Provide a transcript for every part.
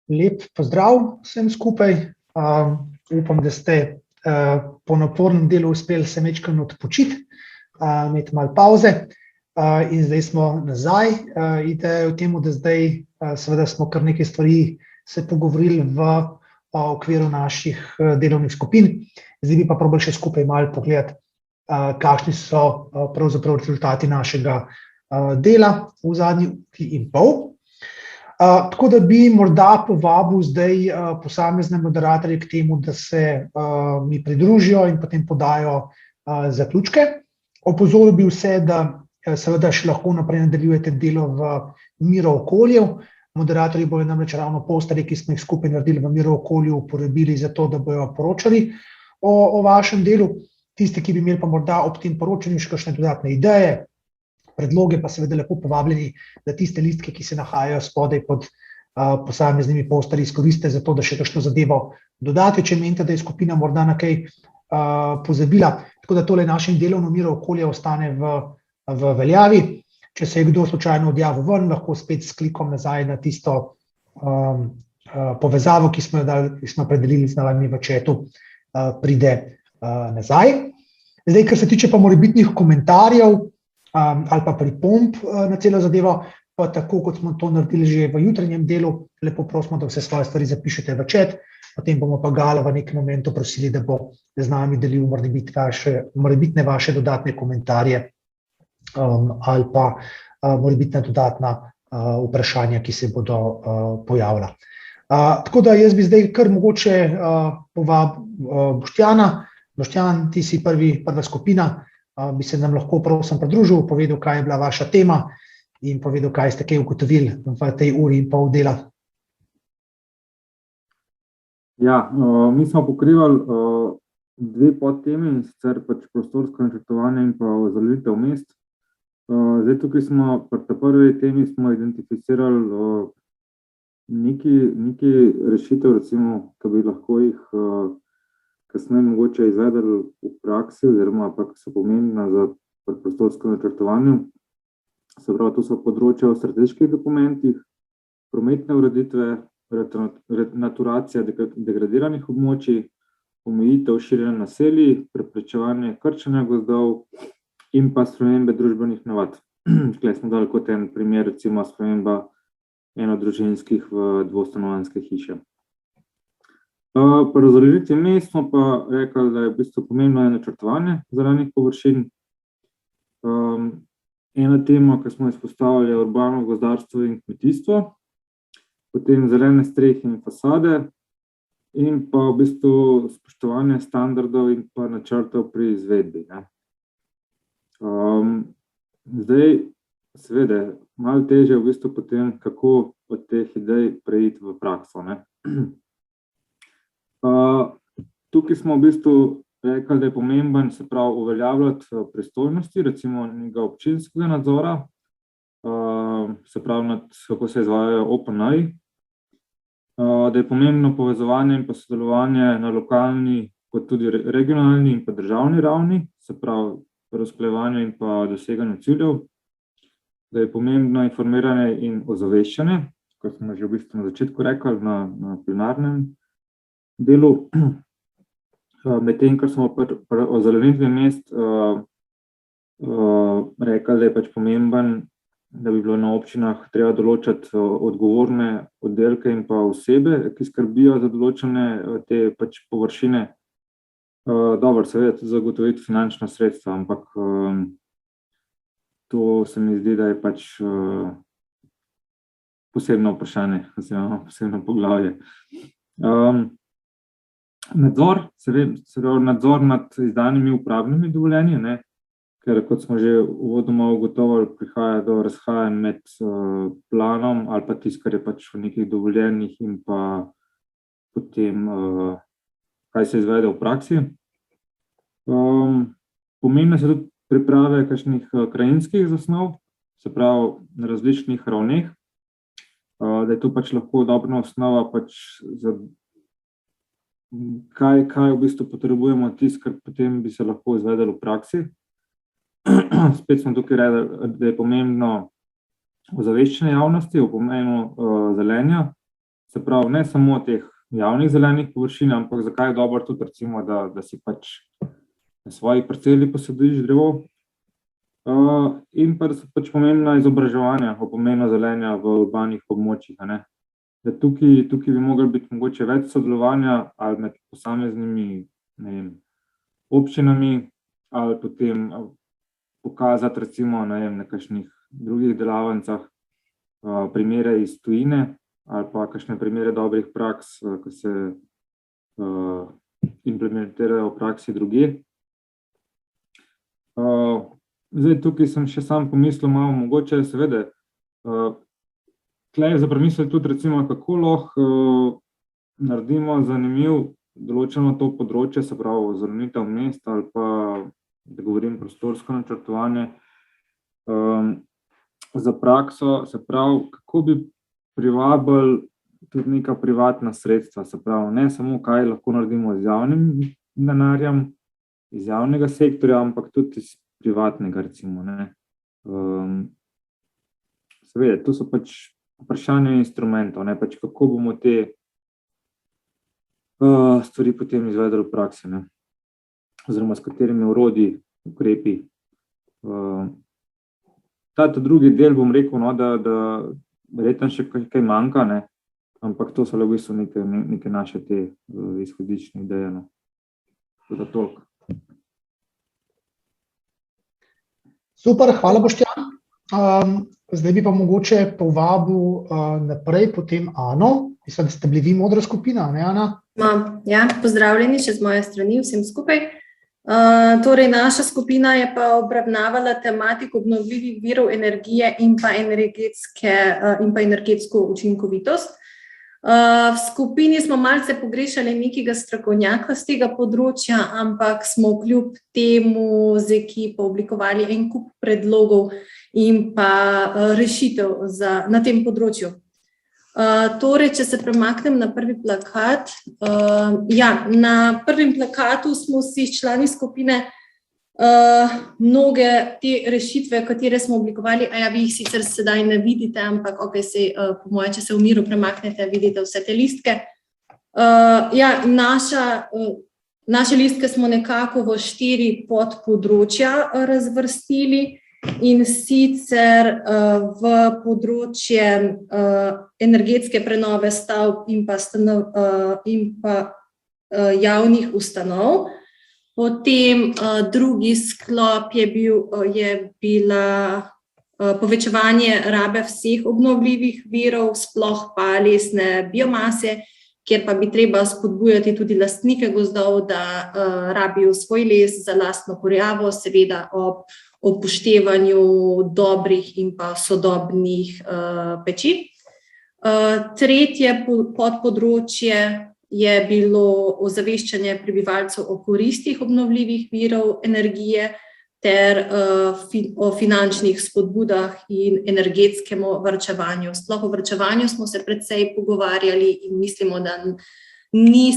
Lep pozdrav vsem skupaj. Upam, da ste po napornem delu uspeli se majčkeno odpočiti, imeti malo pavze. In zdaj smo nazaj. Ideja je v tem, da zdaj seveda smo kar nekaj stvari se pogovorili v okviru naših delovnih skupin. Zdaj bi pa probali še skupaj malo pogledati, kakšni so pravzaprav rezultati našega dela v zadnji uri in pol. Tako da bi morda povabil zdaj posamezne moderatorje k temu, da se mi pridružijo in potem podajo zaključke. Opozoril bi vse, da seveda še lahko naprej nadaljujete delo v Miro okolju. Moderatorji bojo namreč ravno posterje, ki smo jih skupaj naredili v Miro okolju, uporabili za to, da bojo poročali o vašem delu. Tisti, ki bi imeli pa morda ob tem poročanju še kakšne dodatne ideje, predloge, pa seveda lepo povabljeni, da tiste listke, ki se nahajajo spodaj pod posameznimi posterji, izkoristite za to, da še kakšno zadevo dodate, če menite, da je skupina morda na kaj pozabila. Tako da tole našim delovno Miro okolje ostane v veljavi. Če se je kdo slučajno odjavil ven, lahko spet s klikom nazaj na tisto povezavo, ki smo predelili z nami v chatu, pride nazaj. Zdaj, kar se tiče pa morebitnih komentarjev ali pa pripomb na celo zadevo, pa tako kot smo to naredili že v jutranjem delu, lepo prosimo, da vse svoje stvari zapišete v chat, potem bomo pa Gala v nekem momentu prosili, da bo z nami delil morebitne vaše dodatne komentarje ali pa morebitna dodatna vprašanja, ki se bodo pojavila. Tako da jaz bi zdaj kar mogoče povabil Boštjana. Boštjan, ti si prva skupina, bi se nam lahko prosim pridružil, povedal, kaj je bila vaša tema in povedal, kaj ste kaj ugotovili v tej uri in pol dela. Ja, mi smo pokrivali dve podtemi, in sicer prostorsko načrtovanje in pa ozelenitev mest. Zdaj tukaj smo pri tej prvi temi smo identificirali nekaj rešitev, recimo, ki bi lahko jih kasneje mogoče izvedeli v praksi oziroma pa so pomembna za prostorsko načrtovanje. Se pravi, to so področja v strateških dokumentih, prometne ureditve, renaturacija degradiranih območij, omejitev širjenja naselij, preprečevanje krčenja gozdov in pa spremembe družbenih navad. Tukaj smo dali kot en primer, recimo sprememba enodružinskih v dvostanovanjske hiše. Pri ozelenitvi mest smo pa rekli, da je v bistvu pomembno načrtovanje zelenih površin. Ena tema, ki smo izpostavili, je urbano gozdarstvo in kmetijstvo, potem zelene strehe in fasade in pa v bistvu spoštovanje standardov in pa načrtov pri izvedbi. Zdaj, seveda, malo težje je v bistvu potem, kako od teh idej preiti v prakso. Tukaj smo v bistvu rekli, da je pomemben, se pravi, uveljavljati pristojnosti, recimo nekega občinskega nadzora, se pravi, kako se izvajajo OPN-ji, da je pomembno povezovanje in pa sodelovanje na lokalni, kot tudi regionalni in pa državni ravni, se pravi, pri usklajevanju in pa doseganju ciljev, da je pomembno informiranje in ozaveščanje, kot smo že v bistvu na začetku rekli, na plenarnem delu. Medtem, kar smo pri ozelenitvi mest rekli, da je pomemben, da bi bilo na občinah treba določati odgovorne oddelke in pa osebe, ki skrbijo za določene te površine. Dobro, seveda tudi zagotoviti finančna sredstva, ampak to se mi zdi, da je posebno vprašanje, oziroma posebno poglavje. Nadzor nad izdanimi upravnimi dovoljenji, ker kot smo že uvodoma ugotovili, prihaja do razhajanj med planom ali pa tisto, kar je v nekih dovoljenjih in pa potem, kaj se izvede v praksi. Pomembne so tudi priprave kakšnih krajinskih zasnov, se pravi na različnih ravneh, da je to lahko dobra osnova za kaj v bistvu potrebujemo tisto, kar potem bi se lahko izvedelo v praksi. Spet smo tukaj rekli, da je pomembno ozaveščanje javnosti o pomenu zelenja, Se pravi, ne samo teh javnih zelenih površin, ampak zakaj je dobro tudi recimo, da si pač na svoji parceli posadiš drevo. In pa da so pač pomembna izobraževanja o pomenu zelenja v urbanih območjih. Da tukaj bi mogli biti mogoče več sodelovanja ali med posameznimi, ne vem, občinami ali potem pokazati recimo, ne vem, na kakšnih drugih delavnicah primere iz tujine ali pa kakšne primere dobrih praks, ki se implementirajo v praksi drugje. Zdaj, tukaj sem še sam pomislil malo, mogoče seveda, tukaj je za premisliti tudi recimo, kako lahko naredimo zanimiv določeno to področje, se pravi ozelenitev mesta ali pa, da govorim, prostorsko načrtovanje, za prakso, se pravi, kako bi privabili tudi neka privatna sredstva, se pravi, ne samo kaj lahko naredimo z javnim denarjem, iz javnega sektorja, ampak tudi iz privatnega, recimo, ne. Seveda, tu so pač vprašanje instrumentov, ne, pač kako bomo te stvari potem izvedli v praksi, ne, oziroma s katerimi orodji, ukrepi. Ta drugi del bom rekel, no, da verjetno še kaj manjka, ne, ampak to so v bistvu neke naše te izhodiščne ideje, no. Tako da toliko. Super, hvala, Boštjan. Zdaj bi pa mogoče povabil naprej potem Ano. Mislim, da ste bili vi modra skupina, ne, Ana? Ja, pozdravljeni še z moje strani, vsem skupaj. Torej, naša skupina je pa obravnavala tematiko obnovljivih virov energije in pa energetsko učinkovitost. V skupini smo malce pogrešali nekega strokovnjaka z tega področja, ampak smo kljub temu z ekipo oblikovali en kup predlogov in pa rešitev na tem področju. Torej, če se premaknem na prvi plakat, na prvem plakatu smo si člani skupine mnoge te rešitve, katere smo oblikovali, vi jih sicer sedaj ne vidite, ampak po moje, če se v miru premaknete, vidite vse te listke. Naše listke smo nekako v 4 podpodročja razvrstili, in sicer v področje energetske prenove stavb in pa javnih ustanov. Potem drugi sklop je bila povečevanje rabe vseh obnovljivih virov, sploh pa lesne biomase, kjer pa bi treba spodbujati tudi lastnike gozdov, da rabijo svoj les za lastno kurjavo, seveda ob upoštevanju dobrih in pa sodobnih peči. Tretje podpodročje je bilo ozaveščanje prebivalcev o koristih obnovljivih virov energije ter o finančnih spodbudah in energetskemu varčevanju. Sploh o varčevanju smo se precej pogovarjali in mislimo, da ni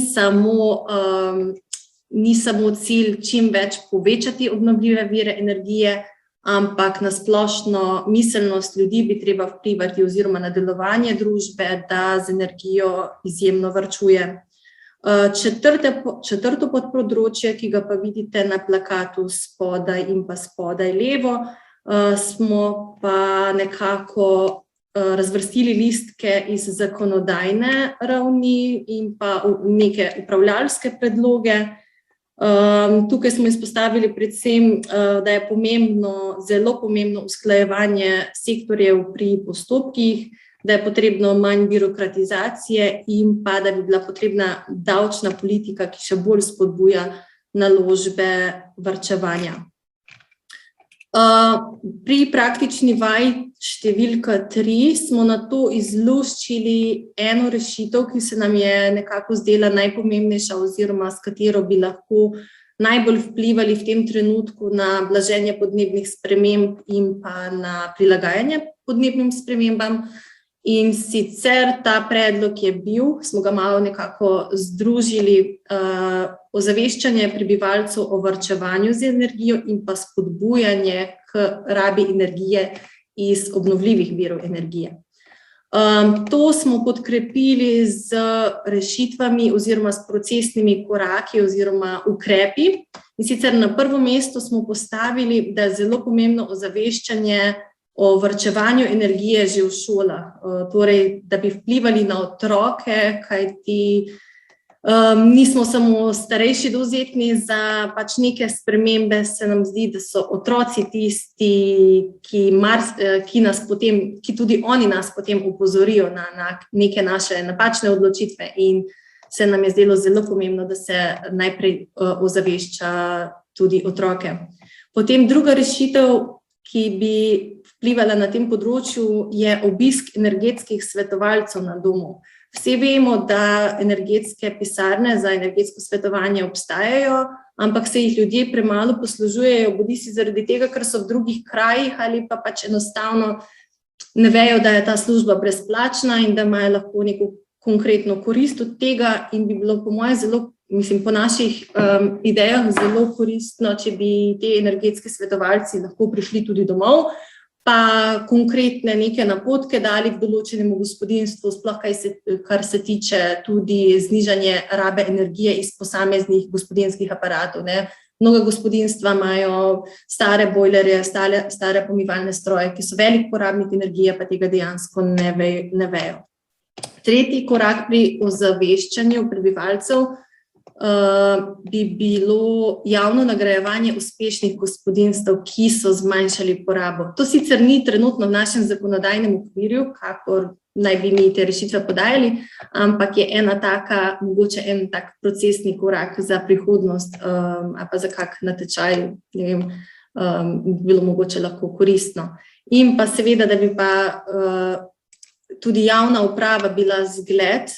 samo cilj čim več povečati obnovljive vire energije, ampak na splošno miselnost ljudi bi treba vplivati oziroma na delovanje družbe, da z energijo izjemno varčuje. Četrto podpodročje, ki ga pa vidite na plakatu spodaj in pa spodaj levo, smo pa nekako razvrstili listke iz zakonodajne ravni in pa neke upravljalske predloge. Tukaj smo izpostavili predvsem, da je zelo pomembno usklajevanje sektorjev pri postopkih, da je potrebno manj birokratizacije in pa da bi bila potrebna davčna politika, ki še bolj spodbuja naložbe varčevanja. Pri praktični vaji številka 3 smo nato izluščili eno rešitev, ki se nam je nekako zdela najpomembnejša oziroma s katero bi lahko najbolj vplivali v tem trenutku na blaženje podnebnih sprememb in pa na prilagajanje podnebnim spremembam. In sicer ta predlog je bil, smo ga malo nekako združili, ozaveščanje prebivalcev o varčevanju z energijo in pa spodbujanje k rabi energije iz obnovljivih virov energije. To smo podkrepili z rešitvami oziroma s procesnimi koraki oziroma ukrepi. In sicer na prvo mesto smo postavili, da je zelo pomembno ozaveščanje o varčevanju energije že v šolah. Torej, da bi vplivali na otroke, kajti nismo samo starejši dovzetni za pač neke spremembe, se nam zdi, da so otroci tisti, ki tudi oni nas potem upozorijo na neke naše napačne odločitve in se nam je zdelo zelo pomembno, da se najprej ozavešča tudi otroke. Potem druga rešitev, ki bi vplivala na tem področju, je obisk energetskih svetovalcev na domu. Vsi vemo, da energetske pisarne za energetsko svetovanje obstajajo, ampak se jih ljudje premalo poslužujejo, bodisi zaradi tega, ker so v drugih krajih ali pa pač enostavno ne vejo, da je ta služba brezplačna in da imajo lahko neko konkretno korist od tega in bi bilo po moje zelo, po naših idejah zelo koristno, če bi te energetski svetovalci lahko prišli tudi domov, pa konkretne neke napotke dali v določenemu gospodinjstvu, sploh kar se tiče tudi znižanje rabe energije iz posameznih gospodinjskih aparatov. Mnoga gospodinjstva imajo stare bojlerje, stare pomivalne stroje, ki so velik porabnik energije, pa tega dejansko ne vejo. Tretji korak pri ozaveščanju prebivalcev bi bilo javno nagrajevanje uspešnih gospodinjstev, ki so zmanjšali porabo. To sicer ni trenutno v našem zakonodajnem okvirju, kakor naj bi mi te rešitve podajali, ampak je mogoče en tak procesni korak za prihodnost ali pa za kak natečaj, ne vem, bilo mogoče lahko koristno. In pa seveda, da bi pa tudi javna uprava bila zgled,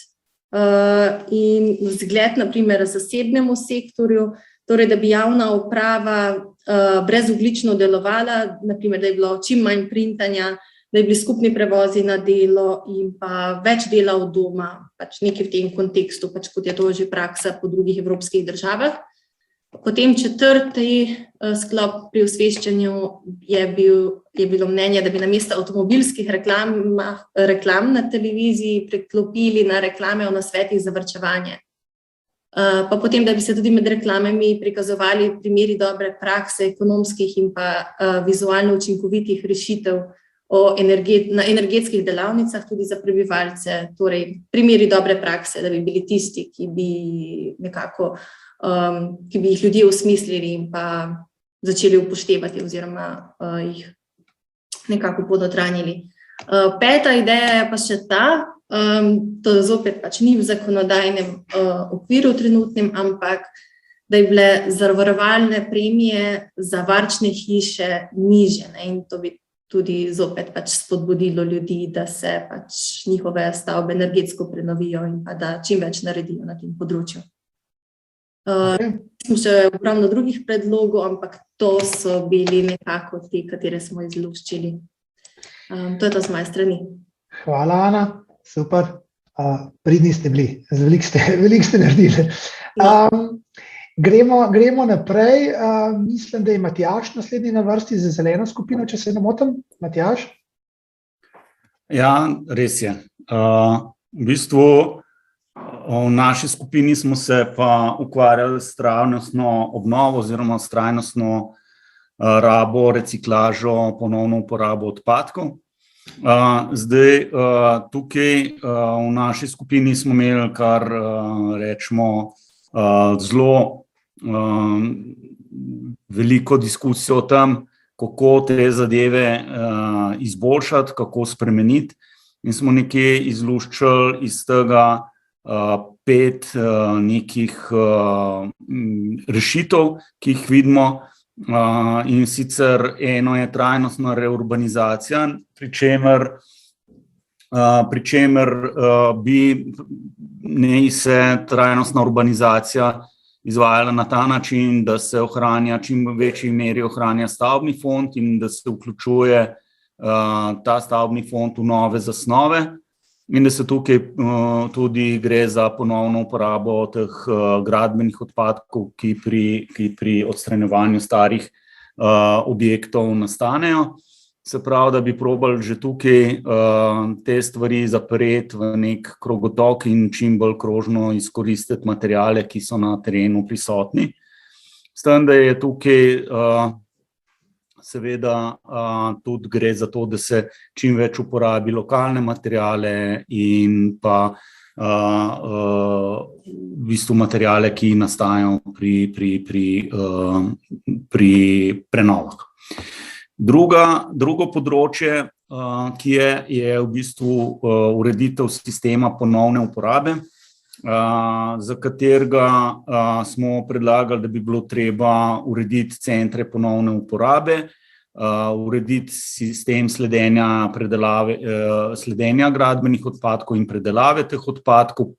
in zgled, na primer, zasebnemu sektorju, torej, da bi javna uprava brezogljično delovala, na primer, da je bilo čim manj printanja, da je bili skupni prevozi na delo in pa več dela od doma, pač nekaj v tem kontekstu, pač kot je to že praksa po drugih evropskih državah. Potem četrti sklop pri osveščanju je bilo mnenje, da bi namesto avtomobilskih reklam na televiziji preklopili na reklame o nasvetih za varčevanje. Pa potem, da bi se tudi med reklamami prikazovali primeri dobre prakse, ekonomskih in pa vizualno učinkovitih rešitev na energetskih delavnicah tudi za prebivalce, torej primeri dobre prakse, da bi bili tisti, ki bi jih ljudje osmislili in pa začeli upoštevati oziroma jih nekako podotranili. Peta ideja je pa še ta, to zopet pač ni v zakonodajnem okviru trenutnem, ampak da je bile zavarovalne premije za varčne hiše nižje, in to bi tudi zopet pač spodbudilo ljudi, da se pač njihove stavbe energetsko prenovijo in pa da čim več naredijo na tem področju. Smo še ogromno drugih predlogov, ampak to so bili nekako ti, katere smo izluščili. To je to z moje strani. Hvala, Ana, super. Pridni ste bili, veliko ste naredili. Gremo naprej. Mislim, da je Matjaž naslednji na vrsti za zeleno skupino, če se ne motim. Matjaž? Ja, res je. V bistvu v naši skupini smo se pa ukvarjali s trajnostno obnovo oziroma s trajnostno rabo, reciklažo, ponovno uporabo odpadkov. Zdaj, tukaj v naši skupini smo imeli kar rečemo zelo veliko diskusijo o tem, kako te zadeve izboljšati, kako spremeniti, in smo nekje izluščili iz tega 5 nekih rešitev, ki jih vidimo, in sicer eno je trajnostna reurbanizacija, pri čemer bi naj se trajnostna urbanizacija izvajala na ta način, da se ohranja čim večji meri ohranja stavbni fond in da se vključuje ta stavbni fond v nove zasnove, in da se tukaj tudi gre za ponovno uporabo teh gradbenih odpadkov, ki pri odstranjevanju starih objektov nastanejo. Se pravi, da bi probali že tukaj te stvari zapreti v nek krogotok in čim bolj krožno izkoristiti materiale, ki so na terenu prisotni. S tem, da je tukaj seveda tudi gre za to, da se čim več uporabi lokalne materiale in pa v bistvu materiale, ki nastajajo pri prenovah. Drugo področje, ki je v bistvu ureditev sistema ponovne uporabe, za katerega smo predlagali, da bi bilo treba urediti centre ponovne uporabe, urediti sistem sledenja gradbenih odpadkov in predelave teh odpadkov,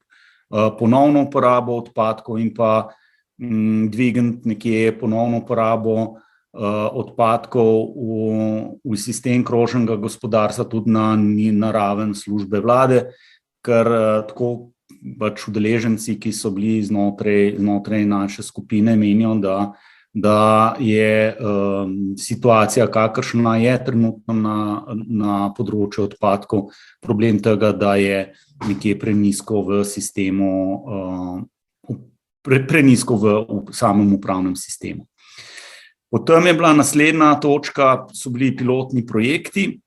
ponovno uporabo odpadkov in pa dvigniti nekje ponovno uporabo odpadkov v sistem krožnega gospodarstva tudi na raven službe vlade, ker tako pač udeleženci, ki so bili znotraj naše skupine, menijo, da je situacija, kakršna je trenutno na področju odpadkov, problem tega, da je nekje prenizko v sistemu, prenizko v samem upravnem sistemu. Potem je bila naslednja točka, so bili pilotni projekti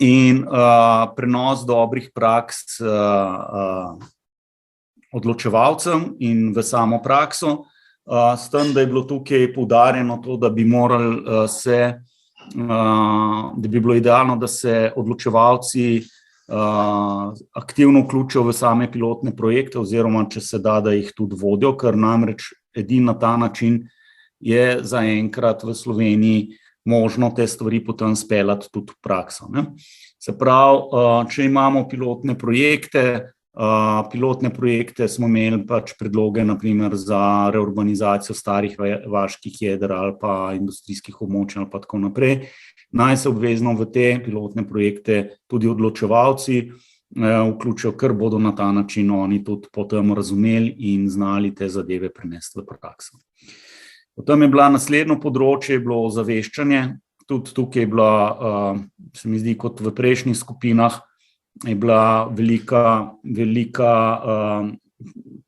in prenos dobrih praks odločevalcem in v samo prakso, s tem, da je bilo tukaj poudarjeno to, da bi morali da bi bilo idealno, da se odločevalci aktivno vključijo v same pilotne projekte oziroma, če se da, da jih tudi vodijo, ker namreč edini na ta način je zaenkrat v Sloveniji možno te stvari potem speljati tudi v prakso. Se pravi, če imamo pilotne projekte smo imeli pač predloge, naprimer za reurbanizacijo starih vaških jeder ali pa industrijskih območij ali pa tako naprej, naj se obvezno v te pilotne projekte tudi odločevalci vključijo, ker bodo na ta način oni tudi potem razumeli in znali te zadeve prenesti v prakso. Potem je bila naslednjo področje, je bilo ozaveščanje, tudi tukaj je bila, se mi zdi, kot v prejšnjih skupinah, je bila velika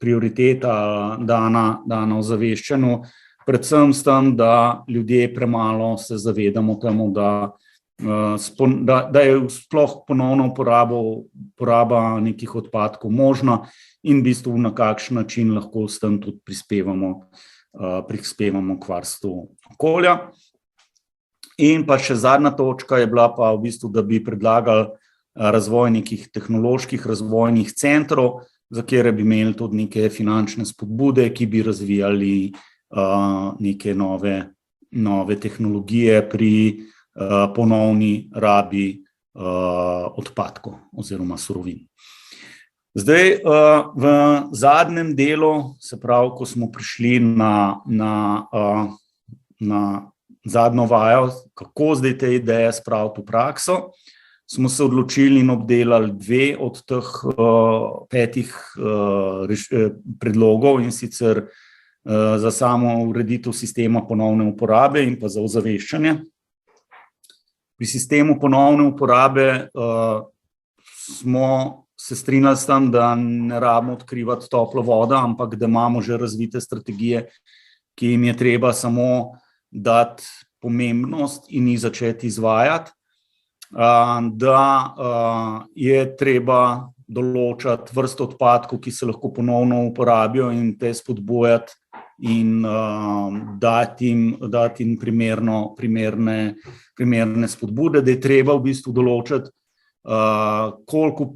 prioriteta dana ozaveščanju, predvsem s tem, da ljudje premalo se zavedamo temu, da je sploh ponovna uporaba nekih odpadkov možna in v bistvu na kakšen način lahko s tem tudi prispevamo k varstvu okolja. In pa še zadnja točka je bila pa v bistvu, da bi predlagali razvoj nekih tehnoloških razvojnih centrov, za katere bi imeli tudi neke finančne spodbude, ki bi razvijali neke nove tehnologije pri ponovni rabi odpadkov oziroma surovin. Zdaj, v zadnjem delu, se pravi, ko smo prišli na zadnjo vajo, kako zdaj te ideje spraviti v prakso, smo se odločili in obdelali 2 od teh 5 predlogov, in sicer za samo ureditev sistema ponovne uporabe in pa za ozaveščanje. Pri sistemu ponovne uporabe smo se strinjali s tem, da ne rabimo odkrivati toplo vodo, ampak da imamo že razvite strategije, ki jim je treba samo dati pomembnost in jih začeti izvajati, da je treba določati vrsto odpadkov, ki se lahko ponovno uporabijo in te spodbujati in dati jim primerne spodbude, da je treba v bistvu določiti, koliko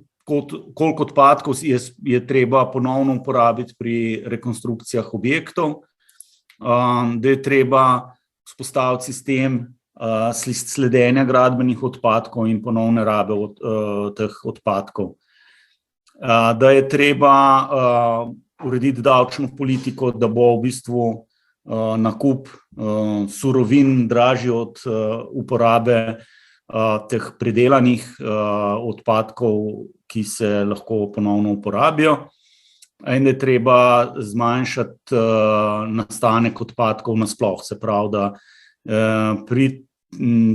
odpadkov je treba ponovno uporabiti pri rekonstrukcijah objektov, da je treba vzpostaviti sistem sledenja gradbenih odpadkov in ponovne rabe teh odpadkov, da je treba urediti davčno politiko, da bo v bistvu nakup surovin dražji od uporabe teh predelanih odpadkov, ki se lahko ponovno uporabijo, in da je treba zmanjšati nastanek odpadkov nasploh, se pravi, da pri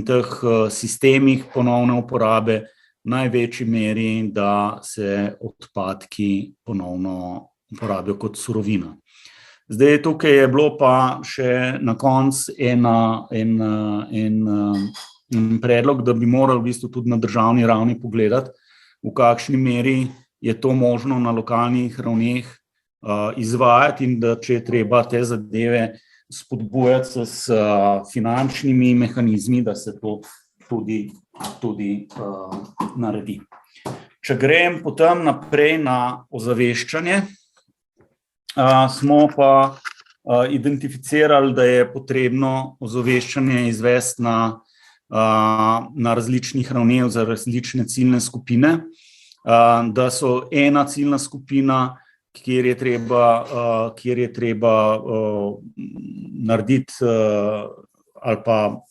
teh sistemih ponovne uporabe v največji meri, da se odpadki ponovno uporabijo kot surovina. Zdaj, tukaj je bilo pa še na koncu en predlog, da bi morali v bistvu tudi na državni ravni pogledati, v kakšni meri je to možno na lokalnih ravneh izvajati in da če je treba te zadeve spodbujati s finančnimi mehanizmi, da se to tudi naredi. Če grem potem naprej na ozaveščanje, smo pa identificirali, da je potrebno ozaveščanje izvesti na različnih ravneh za različne ciljne skupine, da so ena ciljna skupina, kjer je treba narediti ali pa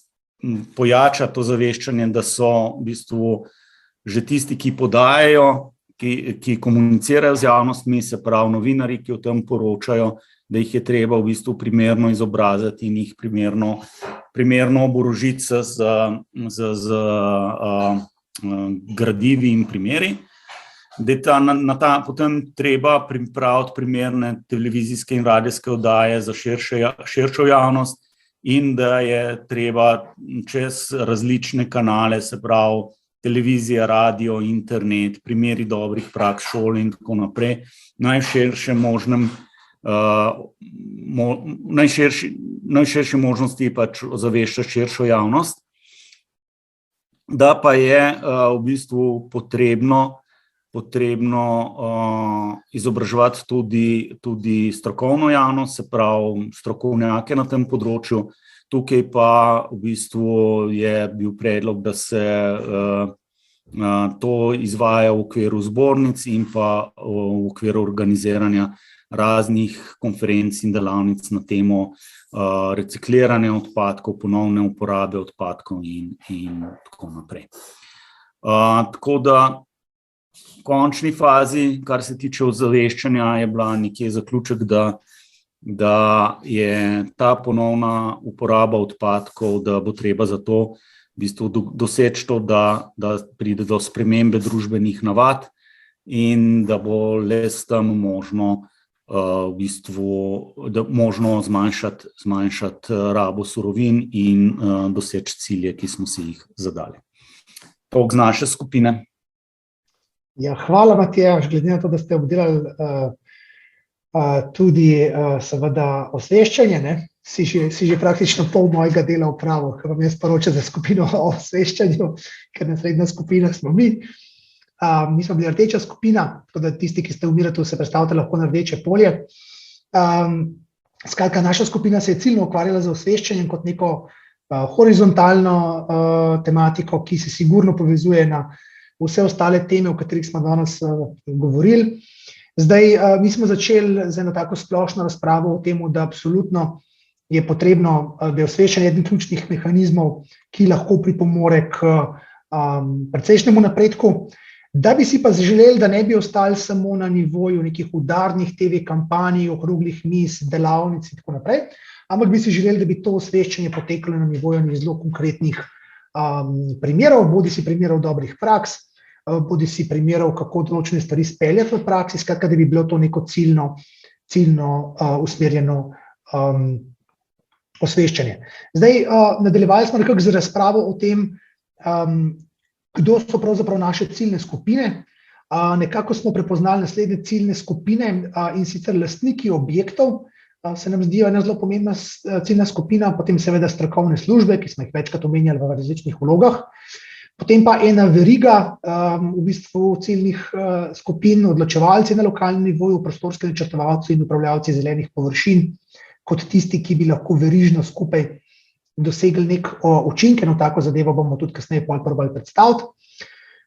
pojačati ozaveščanje, da so v bistvu že tisti, ki podajajo, ki komunicirajo z javnostmi, se pravi novinarji, ki o tem poročajo, da jih je treba v bistvu primerno izobraziti in jih primerno oborožiti z gradivi in primeri. Potem treba pripraviti primerne televizijske in radijske oddaje za širšo javnost in da je treba čez različne kanale, se pravi televizija, radio, internet, primeri dobrih praks, šole in tako naprej, najširše možnosti pač ozaveščati širšo javnost, da pa je v bistvu potrebno izobraževati tudi strokovno javnost, se pravi strokovnjake na tem področju. Tukaj pa v bistvu je bil predlog, da se to izvaja v okviru zbornic in pa v okviru organiziranja raznih konferenc in delavnic na temo recikliranja odpadkov, ponovne uporabe odpadkov in tako naprej. Tako da v končni fazi, kar se tiče ozaveščanja, je bila nekje zaključek, da je ta ponovna uporaba odpadkov, da bo treba za to v bistvu doseči to, da pride do spremembe družbenih navad in da bo le s tem možno v bistvu možno zmanjšati rabo surovin in doseči cilje, ki smo si jih zadali. Toliko z naše skupine. Ja, hvala, Matjaž, glede na to, da ste obdelali tudi seveda osveščanje, ne? Si že praktično pol mojega dela opravil, ker vam jaz poročam za skupino o osveščanju, ker naslednja skupina smo mi. Mi smo bili rdeča skupina, tako da tisti, ki ste v Miratu, se predstavite lahko na rdeče polje. Skratka, naša skupina se je ciljno ukvarjala z osveščanjem kot neko horizontalno tematiko, ki se sigurno povezuje na vse ostale teme, o katerih smo danes govorili. Zdaj, mi smo začeli z eno tako splošno razpravo o tem, da absolutno je potrebno, da je osveščanje eden ključnih mehanizmov, ki lahko pripomore k precejšnjemu napredku. Da bi si pa želeli, da ne bi ostali samo na nivoju nekih udarnih TV kampanj, okroglih miz, delavnic in tako naprej, ampak bi si želeli, da bi to osveščanje poteklo na nivoju zelo konkretnih primerov, bodisi primerov dobrih praks, bodisi primerov, kako določene stvari speljati v praksi, skratka, da bi bilo to neko ciljno usmerjeno osveščanje. Zdaj, nadaljevali smo nekako z razpravo o tem, kdo so pravzaprav naše ciljne skupine. Nekako smo prepoznali naslednje ciljne skupine in sicer lastniki objektov, se nam zdijo ena zelo pomembna ciljna skupina, potem seveda strokovne službe, ki smo jih večkrat omenjali v različnih vlogah, potem pa ena veriga v bistvu ciljnih skupin, odločevalci na lokalnem nivoju, prostorski načrtovalci in upravljavci zelenih površin, kot tisti, ki bi lahko verižno skupaj dosegli nek učinke, no tako zadevo bomo tudi kasneje probali predstaviti.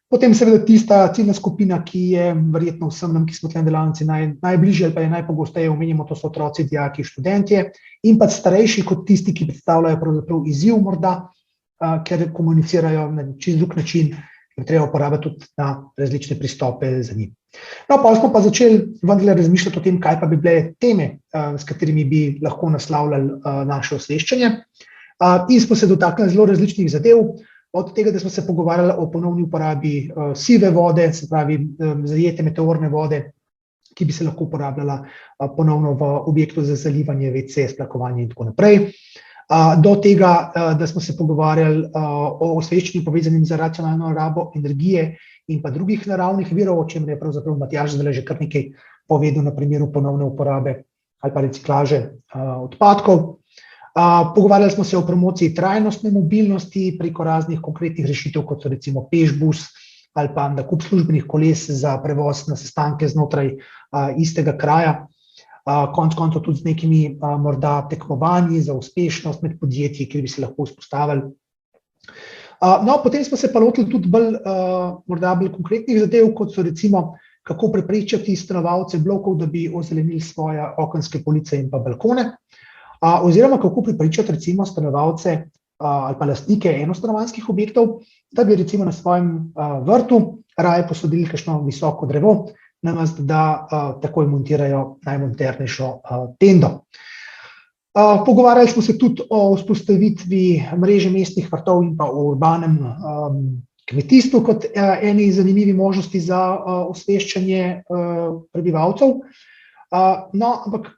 Potem seveda tista ciljna skupina, ki je verjetno vsem nam, ki smo tukaj na delavnici najbližje ali pa je najpogosteje omenjamo, to so otroci, dijaki, študentje in pa starejši kot tisti, ki predstavljajo pravzaprav izziv morda, ker komunicirajo na čist drug način, ker treba uporabiti tudi na različne pristope za njim. No, pa smo pa začeli vendarle razmišljati o tem, kaj pa bi bile teme, s katerimi bi lahko naslavljali naše osveščanje. In smo se dotaknili zelo različnih zadev, od tega, da smo se pogovarjali o ponovni uporabi sive vode, se pravi zajete meteorne vode, ki bi se lahko uporabljala ponovno v objektu za zalivanje, WC, splakovanje in tako naprej. Do tega, da smo se pogovarjali o osveščanju povezanim z racionalno rabo energije in pa drugih naravnih virov, o čemer je pravzaprav Matjaž zdaj že kar nekaj povedal na primeru ponovne uporabe ali pa reciklaže odpadkov. Pogovarjali smo se o promociji trajnostne mobilnosti preko raznih konkretnih rešitev, kot so recimo pešbus ali pa nakup službenih koles za prevoz na sestanke znotraj istega kraja. Konec koncev tudi z nekimi morda tekmovanji za uspešnost med podjetji, kjer bi se lahko vzpostavili. No, potem smo se pa lotili tudi morda bolj konkretnih zadev, kot so recimo, kako prepričati stanovalce blokov, da bi ozelenili svoje okenske police in pa balkone, oziroma kako prepričati recimo stanovalce ali pa lastnike enostanovanjskih objektov, da bi recimo na svojem vrtu raje posadili kakšno visoko drevo, namesto da takoj montirajo najmodernejšo tendo. Pogovarjali smo se tudi o vzpostavitvi mreže mestnih vrtov in pa o urbanem kmetijstvu kot eni zanimivi možnosti za osveščanje prebivalcev. No, ampak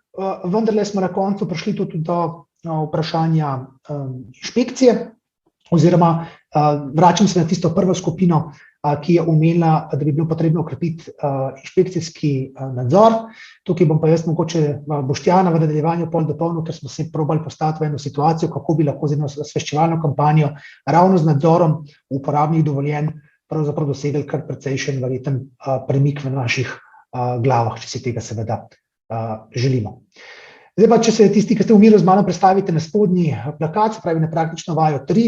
vendarle smo na koncu prišli tudi do vprašanja inšpekcije, oziroma vračam se na tisto prvo skupino, ki je omenila, da bi bilo potrebno okrepiti inšpekcijski nadzor. Tukaj bom pa jaz mogoče Boštjana v nadaljevanju pol dopolnil, ker smo se probali postaviti v eno situacijo, kako bi lahko z eno osveščevalno kampanjo ravno z nadzorom uporabnih dovoljenj pravzaprav dosegli kar precejšen verjeten premik v naših glavah, če si tega seveda želimo. Zdaj pa, če se tisti, ki ste v miru z mano predstavite na spodnji plakat, se pravi na praktično vajo 3,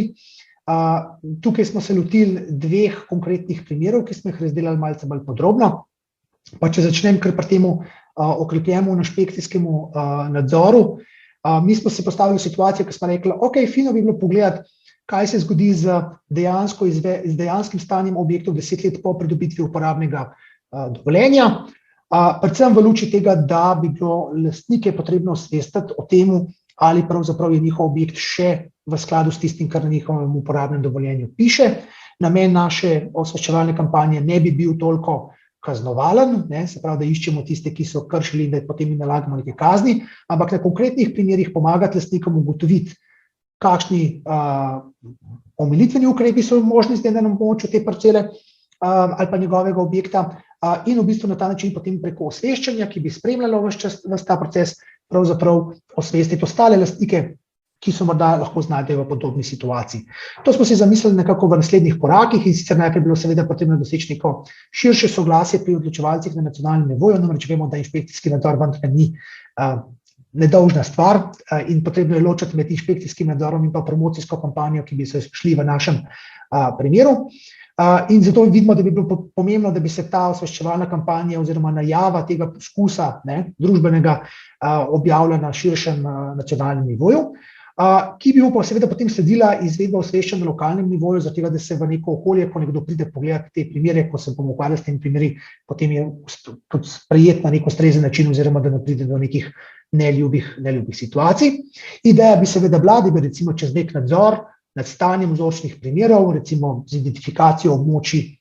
tukaj smo se lotili 2 konkretnih primerov, ki smo jih razdelali malce bolj podrobno. Pa če začnem kar pri temu okrepljenemu inšpekcijskemu nadzoru, mi smo se postavili v situacijo, ki smo rekli, ok, fino bi bilo pogledati, kaj se zgodi z dejanskim stanjem objektov 10 let po pridobitvi uporabnega dovoljenja, predvsem v luči tega, da bi bilo lastnike potrebno osvestiti o temu, ali pravzaprav je njihov objekt še v skladu s tistim, kar na njihovem uporabnem dovoljenju piše. Namen naše osveščevalne kampanje ne bi bil toliko kaznovalen, se pravi, da iščemo tiste, ki so kršili in da potem jim nalagamo neke kazni, ampak na konkretnih primerih pomagati lastnikom ugotoviti, kakšni omilitveni ukrepi so možni zdaj na območju te parcele ali pa njegovega objekta, in v bistvu na ta način potem preko osveščanja, ki bi spremljalo ves ta proces, pravzaprav osvestiti ostale lastnike, ki so morda lahko znajdejo v podobni situaciji. To smo si zamislili nekako v naslednjih korakih, in sicer najprej bilo seveda potrebno doseči neko širše soglasje pri odločevalcih na nacionalnem nivoju, namreč vemo, da inšpekcijski nadzor vendar ni nedolžna stvar in potrebno je ločiti med inšpekcijskim nadzorom in pa promocijsko kampanjo, ki bi se šli v našem primeru. In zato vidimo, da bi bilo pomembno, da bi se ta osveščevalna kampanja oziroma najava tega poskusa družbenega objavila na širšem nacionalnem nivoju, ki bi pa seveda potem sledila izvedba osveščanja na lokalnem nivoju, zato da se v neko okolje, ko nekdo pride pogledati te primere, ko se bomo ukvarjali s temi primeri, potem je tudi sprejet na nek ustrezen način oziroma da ne pride do nekih neljubih situacij. Ideja bi seveda bila, da bi recimo čez nek nadzor nad stanjem vzorčnih primerov, recimo z identifikacijo območij,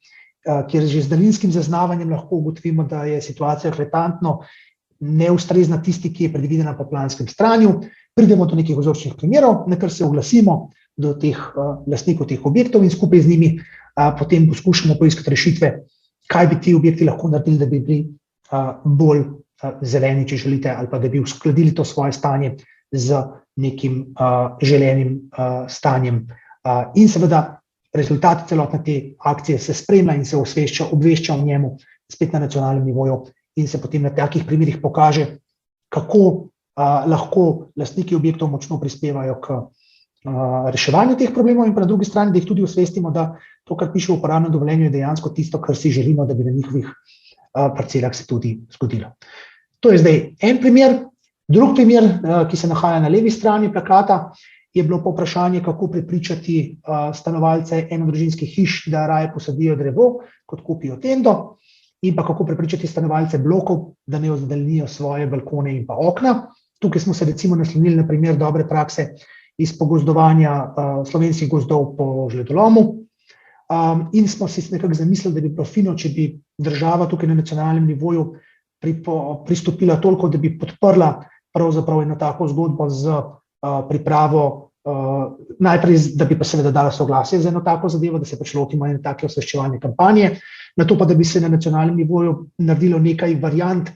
kjer že z daljinskim zaznavanjem lahko ugotovimo, da je situacija eklatantno neustrezna tisti, ki je predvidena po planskem stranju, pridemo do nekih vzorčnih primerov, na kar se oglasimo do teh lastnikov teh objektov in skupaj z njimi potem poskušamo poiskati rešitve, kaj bi ti objekti lahko naredili, da bi bili bolj zeleni, če želite, ali pa da bi uskladili to svoje stanje z nekim želenim stanjem. In seveda rezultat celotne te akcije se spremlja in se obvešča o njemu spet na nacionalnem nivoju in se potem na takih primerih pokaže, kako lahko lastniki objektov močno prispevajo k reševanju teh problemov in pa na drugi strani, da jih tudi osvestimo, da to, kar piše v uporabnem dovoljenju, je dejansko tisto, kar si želimo, da bi na njihovih parcelah se tudi zgodilo. To je zdaj en primer. Drug primer, ki se nahaja na levi strani plakata, je bilo povprašanje, kako prepričati stanovalce enodružinskih hiš, da raje posadijo drevo, kot kupijo tendo, in pa kako prepričati stanovalce blokov, da ne ozelenijo svoje balkone in pa okna. Tukaj smo se recimo naslonili na primer dobre prakse iz pogozdovanja slovenskih gozdov po žledolomu. In smo si nekako zamislili, da bi bilo fino, če bi država tukaj na nacionalnem nivoju pristopila toliko, da bi podprla pravzaprav eno tako zgodbo z pripravo, najprej, da bi pa seveda dala soglasje za eno tako zadevo, da se pač lotimo ene take osveščevalne kampanje, na to pa, da bi se na nacionalnem nivoju naredilo nekaj variant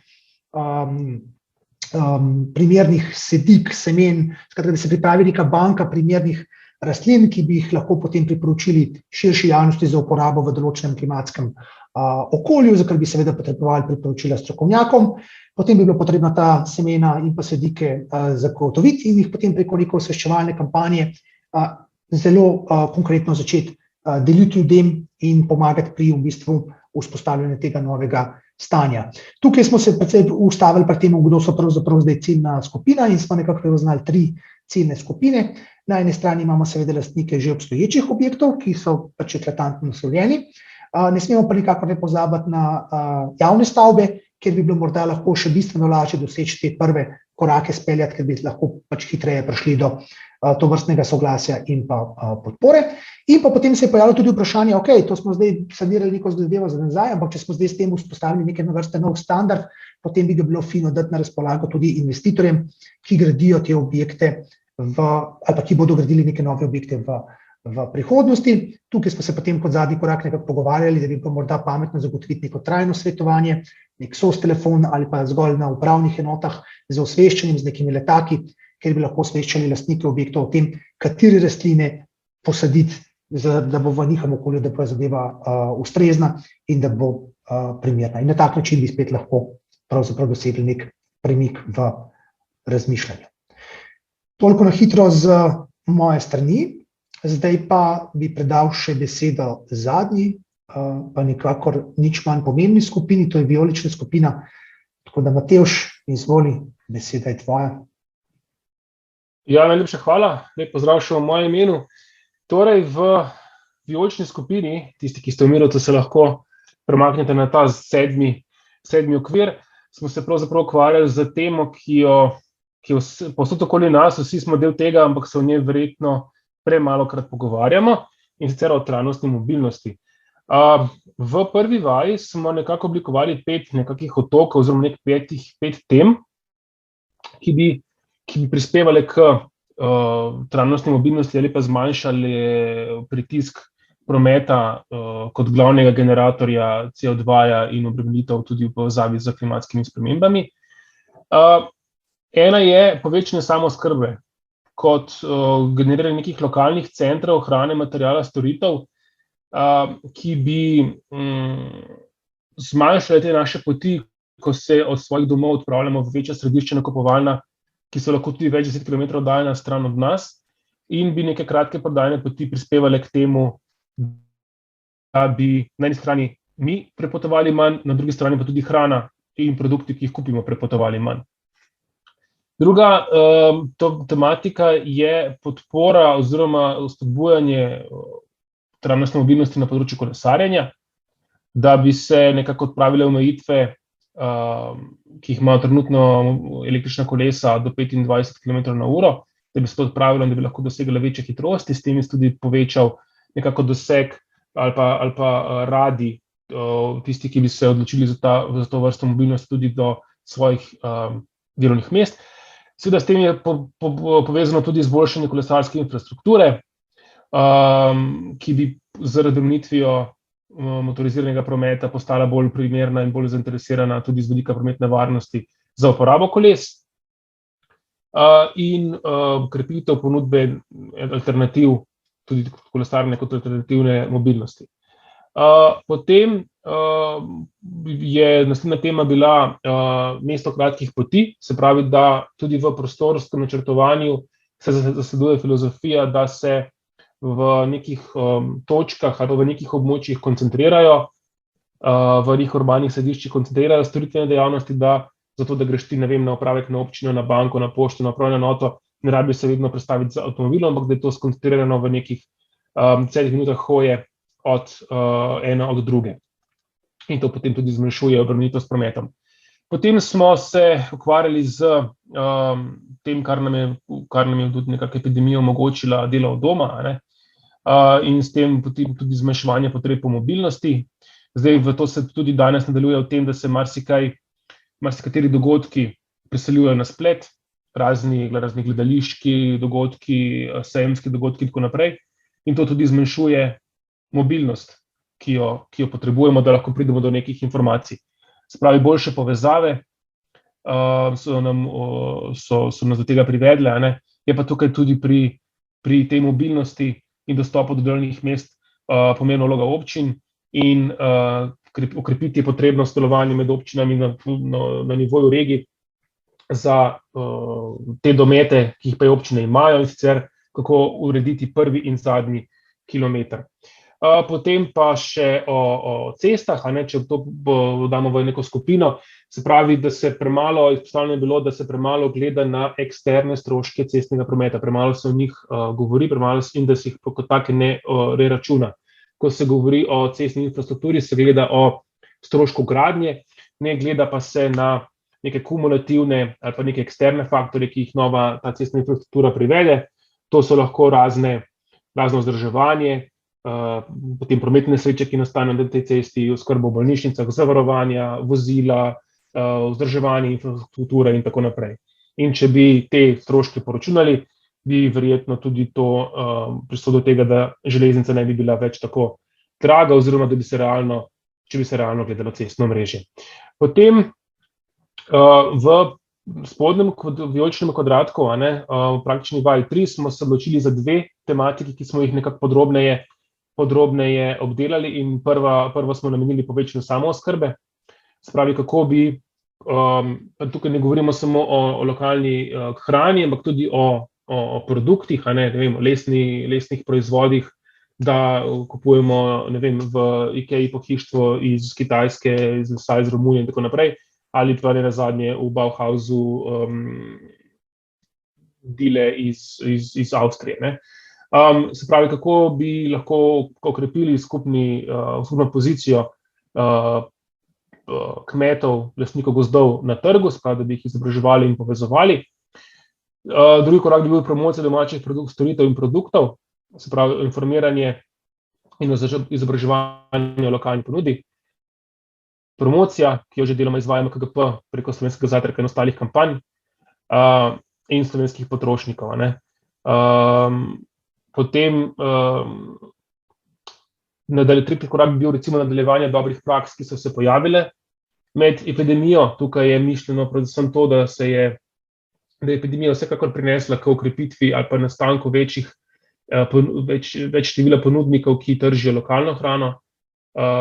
primernih sedik, semen, skratka, da se pripravi neka banka primernih rastlin, ki bi jih lahko potem priporočili širši javnosti za uporabo v določenem klimatskem okolju, za kar bi seveda potrebovali priporočila strokovnjakom. Potem bi bilo potrebno ta semena in pa sadike zagotoviti in jih potem preko neke osveščevalne kampanje zelo konkretno začeti deliti ljudem in pomagati pri v bistvu vzpostavljanju tega novega stanja. Tukaj smo se precej ustavili pri tem, kdo so pravzaprav zdaj ciljna skupina in smo nekako prepoznali 3 ciljne skupine. Na eni strani imamo seveda lastnike že obstoječih objektov, ki so pač eklatantno naslovljeni. Ne smemo pa nikakor ne pozabiti na javne stavbe, kjer bi bilo morda lahko še bistveno lažje doseči te prve korake speljati, ker bi lahko pač hitreje prišli do tovrstnega soglasja in pa podpore. In pa potem se je pojavilo tudi vprašanje, ok, to smo zdaj sanirali neko zadevo za nazaj, ampak če smo zdaj s tem vzpostavili neke vrste nov standard, potem bi ga bilo fino dati na razpolago tudi investitorjem, ki gradijo te objekte ali pa ki bodo gradili neke nove objekte v prihodnosti. Tukaj smo se potem kot zadnji korak nekako pogovarjali, da bi bilo morda pametno zagotoviti neko trajno svetovanje, nek SOS telefon ali pa zgolj na upravnih enotah z osveščanjem, z nekimi letaki, kjer bi lahko osveščali lastnike objektov o tem, katere rastline posaditi, da bo v njihovem okolju, da bo zadeva ustrezna in da bo primerna. In na tak način bi spet lahko pravzaprav dosegli nek premik v razmišljanju. Toliko na hitro z moje strani. Zdaj pa bi predal še besedo zadnji, pa nikakor nič manj pomembni skupini, to je vijolična skupina. Tako da, Matevž, izvoli, beseda je tvoja. Ja, najlepša hvala. Lep pozdrav še v mojem imenu. Torej, v vijolični skupini, tisti, ki ste v miru, to se lahko premaknete na ta sedmi okvir, smo se pravzaprav ukvarjali z temo, ki je povsod okoli nas, vsi smo del tega, ampak se o njej verjetno premalokrat pogovarjamo, in sicer o trajnostni mobilnosti. V prvi vaji smo nekako oblikovali 5 nekakih otokov oziroma nek 5 tem, ki bi prispevali k trajnostni mobilnosti ali pa zmanjšali pritisk prometa kot glavnega generatorja CO2 in obremenitev tudi v povezavi z klimatskimi spremembami. Ena je povečanje samooskrbe kot generiranje nekih lokalnih centrov hrane, materijala, storitev, ki bi zmanjšali te naše poti, ko se od svojih domov odpravljamo v večja središča nakupovalna, ki so lahko tudi več 10 km oddaljena stran od nas, in bi neke kratke prodajne poti prispevali k temu, da bi na eni strani mi prepotovali manj, na drugi strani pa tudi hrana in produkti, ki jih kupimo, prepotovali manj. Druga tematika je podpora oziroma spodbujanje trajnostne mobilnosti na področju kolesarjenja, da bi se nekako odpravile omejitve, ki jih imajo trenutno električna kolesa do 25 km/h, da bi se to odpravilo in da bi lahko dosegla večje hitrosti, s tem je tudi povečal nekako doseg ali pa radi tisti, ki bi se odločili za to vrsto mobilnosti tudi do svojih delovnih mest. Seveda s tem je povezano tudi izboljšanje kolesarske infrastrukture, ki bi zaradi obremenitvijo motoriziranega prometa postala bolj primerna in bolj zainteresirana tudi z vidika prometne varnosti za uporabo koles in krepitev ponudbe alternativ, tudi kolesarne kot alternativne mobilnosti. Potem je naslednja tema bila mesto kratkih poti, se pravi, da tudi v prostorskem načrtovanju se zasleduje filozofija, da se v nekih točkah ali v nekih območjih koncentrirajo, v nekih urbanih središčih koncentrirajo storitvene dejavnosti, zato da greš ti, ne vem, na upravek, na občino, na banko, na pošto, na upravno enoto, ne rabi se vedno prestaviti z avtomobilom, ampak da je to skoncentrirano v nekih celih minutah hoje od ene od druge. In to potem tudi zmanjšuje obremenitev s prometom. Potem smo se ukvarjali z tem, kar nam je tudi nekako epidemija omogočila delo od doma, in s tem tudi zmanjševanje potreb po mobilnosti. Zdaj v to se tudi danes nadaljuje v tem, da se marsikateri dogodki preseljujejo na splet, razni gledališki dogodki, sejemski dogodki in tako naprej. In to tudi zmanjšuje mobilnost, ki jo potrebujemo, da lahko pridemo do nekih informacij. Se pravi, boljše povezave so nas do tega privedle, Je pa tukaj tudi pri tej mobilnosti in dostopu do delovnih mest pomembna vloga občin in okrepiti je potrebno sodelovanje med občinami na nivoju regij za te domete, ki jih pa občine imajo, in sicer kako urediti prvi in zadnji kilometer. Potem pa še o cestah, če to damo v neko skupino, se pravi, da se premalo, izpostavljeno je bilo, da se premalo gleda na eksterne stroške cestnega prometa, premalo se o njih govori, in da se jih kot take ne računa. Ko se govori o cestni infrastrukturi, se gleda o strošku gradnje, ne gleda pa se na neke kumulativne ali pa neke eksterne faktorje, ki jih nova ta cestna infrastruktura privede. To so lahko razno vzdrževanje, potem prometne nesreče, ki nastanejo na tej cesti, oskrba v bolnišnicah, zavarovanja, vozila, vzdrževanje infrastrukture in tako naprej. In če bi te stroške poračunali, bi verjetno tudi to prišlo do tega, da železnica ne bi bila več tako draga, oziroma da bi se realno gledalo cestno mreže. Potem v spodnjem vijoličnem kvadratku, v praktični vaji 3, smo se odločili za dve tematiki, ki smo jih nekako podrobneje obdelali, in prvo smo namenili povečanju samooskrbe. Se pravi, kako bi, tukaj ne govorimo samo o lokalni hrani, ampak tudi o produktih, lesnih proizvodih, da kupujemo, v IKEA pohištvo iz Kitajske, iz lesa iz Romunije in tako naprej, ali pa nenazadnje v Bauhausu dile iz Avstrije. Se pravi, kako bi lahko okrepili skupno pozicijo kmetov, lastnikov gozdov na trgu, se pravi, da bi jih izobraževali in povezovali. Drugi korak bi bil promocija domačih storitev in produktov, se pravi, informiranje in izobraževanje o lokalni ponudbi. Promocija, ki jo že deloma izvajamo KGP preko Slovenskega zajtrka in ostalih kampanj, in slovenskih potrošnikov. Potem tretji korak bi bil recimo nadaljevanje dobrih praks, ki so se pojavile med epidemijo. Tukaj je mišljeno predvsem to, da je epidemija vsekakor prinesla k okrepitvi ali pa nastanku več števila ponudnikov, ki tržijo lokalno hrano,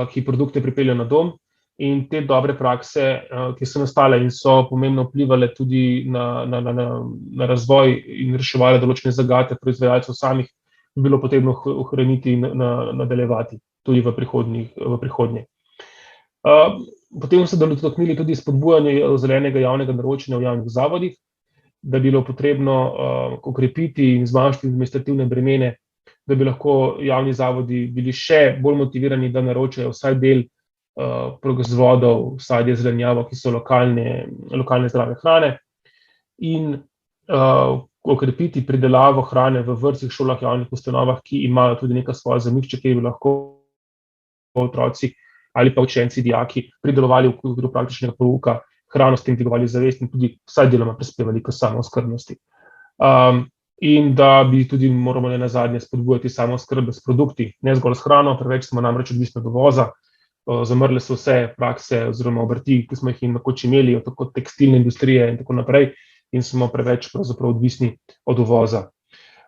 ki produkte pripeljejo na dom. In te dobre prakse, ki so nastale in so pomembno vplivale tudi na razvoj in reševale določene zagate proizvajalcev samih, bi bilo potrebno ohraniti in nadaljevati tudi v prihodnje. Potem so dotaknili tudi spodbujanje zelenega javnega naročanja v javnih zavodih, da bi bilo potrebno okrepiti in zmanjšati administrativne bremene, da bi lahko javni zavodi bili še bolj motivirani, da naročajo vsaj del proizvodov, sadje, zelenjavo, ki so lokalne zdrave hrane, in okrepiti pridelavo hrane v vrtcih, šolah, javnih ustanovah, ki imajo tudi neka svoja zemljišča, kjer bi lahko otroci ali pa učenci, dijaki pridelovali v okviru praktičnega pouka hrano, s tem dvigovali zavest in tudi vsaj deloma prispevali k samooskrbnosti. In da bi tudi moramo nenazadnje spodbujati samooskrbo s produkti, ne zgolj s hrano, preveč smo namreč odvisni od uvoza. Zamrle so vse prakse oziroma obrti, ki smo jih nekoč imeli, tako tekstilne industrije in tako naprej, in smo preveč pravzaprav odvisni od uvoza.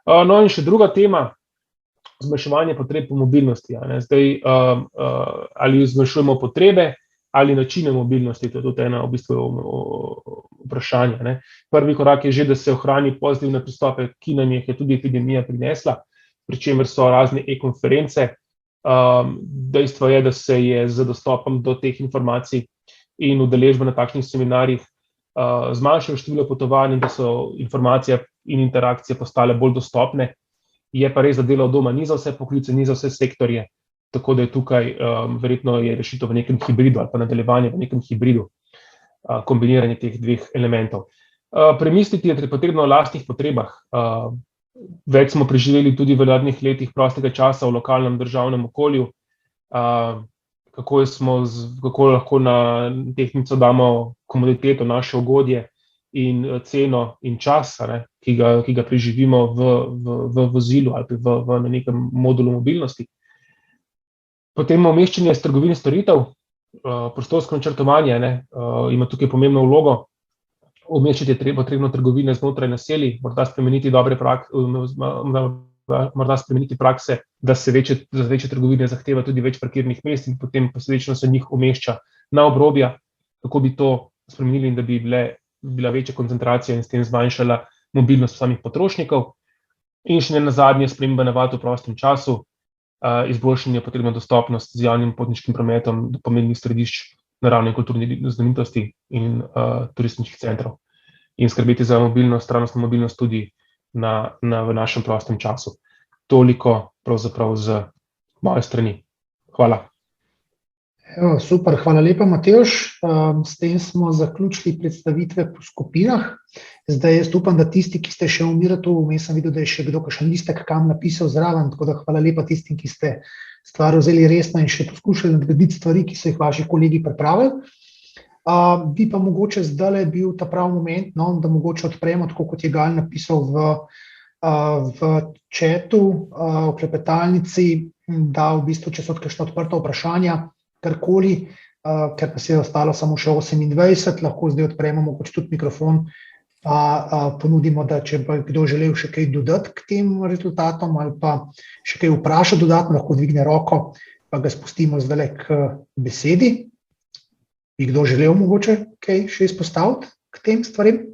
No in še druga tema, zmanjševanje potreb po mobilnosti. Zdaj, ali zmanjšujemo potrebe ali načine mobilnosti, to je tudi ena v bistvu vprašanja. Prvi korak je že, da se ohrani pozitivne pristope, ki nam jih je tudi epidemija prinesla, pri čemer so razne e-konference. Dejstvo je, da se je z dostopom do teh informacij in udeležba na takšnih seminarjih zmanjšalo število potovanj in da so informacije in interakcije postale bolj dostopne. Je pa res, da delo od doma ni za vse poklice, ni za vse sektorje, tako da je tukaj verjetno je rešitev v nekem hibridu ali pa nadaljevanje v nekem hibridu. kombiniranje teh dveh elementov. Premisliti je potrebno o lastnih potrebah. Več smo preživeli tudi v zadnjih letih prostega časa v lokalnem državnem okolju, kako lahko na tehtnico damo komoditeto, naše ugodje in ceno in čas, ki ga preživimo v vozilu ali na nekem modulu mobilnosti. Potem umeščanje iz trgovin storitev, prostorsko načrtovanje ima tukaj pomembno vlogo. Umeščati je potrebno trgovine znotraj naselij, morda spremeniti prakse, da se za večje trgovine zahteva tudi več parkirnih mest in potem posledično se njih umešča na obrobja, kako bi to spremenili in da bi bila večja koncentracija in s tem zmanjšala mobilnost samih potrošnikov. In še ne nazadnje sprememba navad v prostem času, izboljšanje potrebno dostopnost z javnim potniškim prometom do pomembnih središč naravne in kulturne znamenitosti in turističnih centrov in skrbeti za mobilnost, trajnostno mobilnost tudi v našem prostem času. Toliko pravzaprav z moje strani. Hvala. Super, hvala lepa, Matevž. S tem smo zaključili predstavitve po skupinah. Zdaj jaz upam, da tisti, ki ste še v Miratu, vmes sem videl, da je še kdo kakšen listek kam napisal zraven, tako da hvala lepa tistim, ki ste stvar vzeli resno in še poskušali nadgraditi stvari, ki so jih vaši kolegi pripravili. Bi pa mogoče zdaj bil ta pravi moment, da mogoče odpremo, tako kot je Gal napisal v chatu, v klepetalnici, da v bistvu, če so kakšna odprta vprašanja, karkoli, ker pa se je ostalo samo še 28, lahko zdaj odpremo mogoče tudi mikrofon, pa ponudimo, da če bi kdo želel še kaj dodati k tem rezultatom ali pa še kaj vpraša dodatno, lahko dvigne roko, pa ga spustimo zdaj k besedi. Bi kdo želel mogoče kaj še izpostaviti k tem stvarem?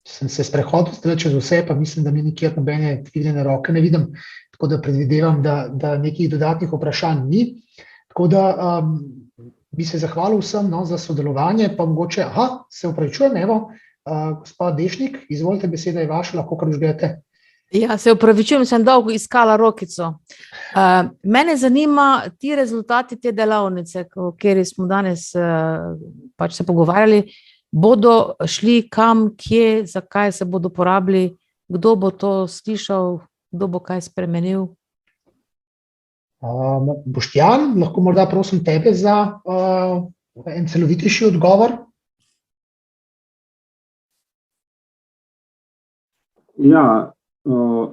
Sem se sprehodil zdaj čez vse, pa mislim, da mi nikjer nobene dvignjene roke ne vidim, tako da predvidevam, da nekih dodatnih vprašanj ni. Tako da bi se zahvalil vsem za sodelovanje, pa mogoče, se opravičujem, evo, gospa Dešnik, izvolite, beseda je vaša, lahko kar užgete. Ja, se opravičujem, sem dolgo iskala rokico. Mene zanima ti rezultati te delavnice, o kateri smo danes pač se pogovarjali, bodo šli kam, kje, zakaj se bodo porabili, kdo bo to slišal, kdo bo kaj spremenil? Boštjan, lahko morda prosim tebe za en celovitejši odgovor? Ja,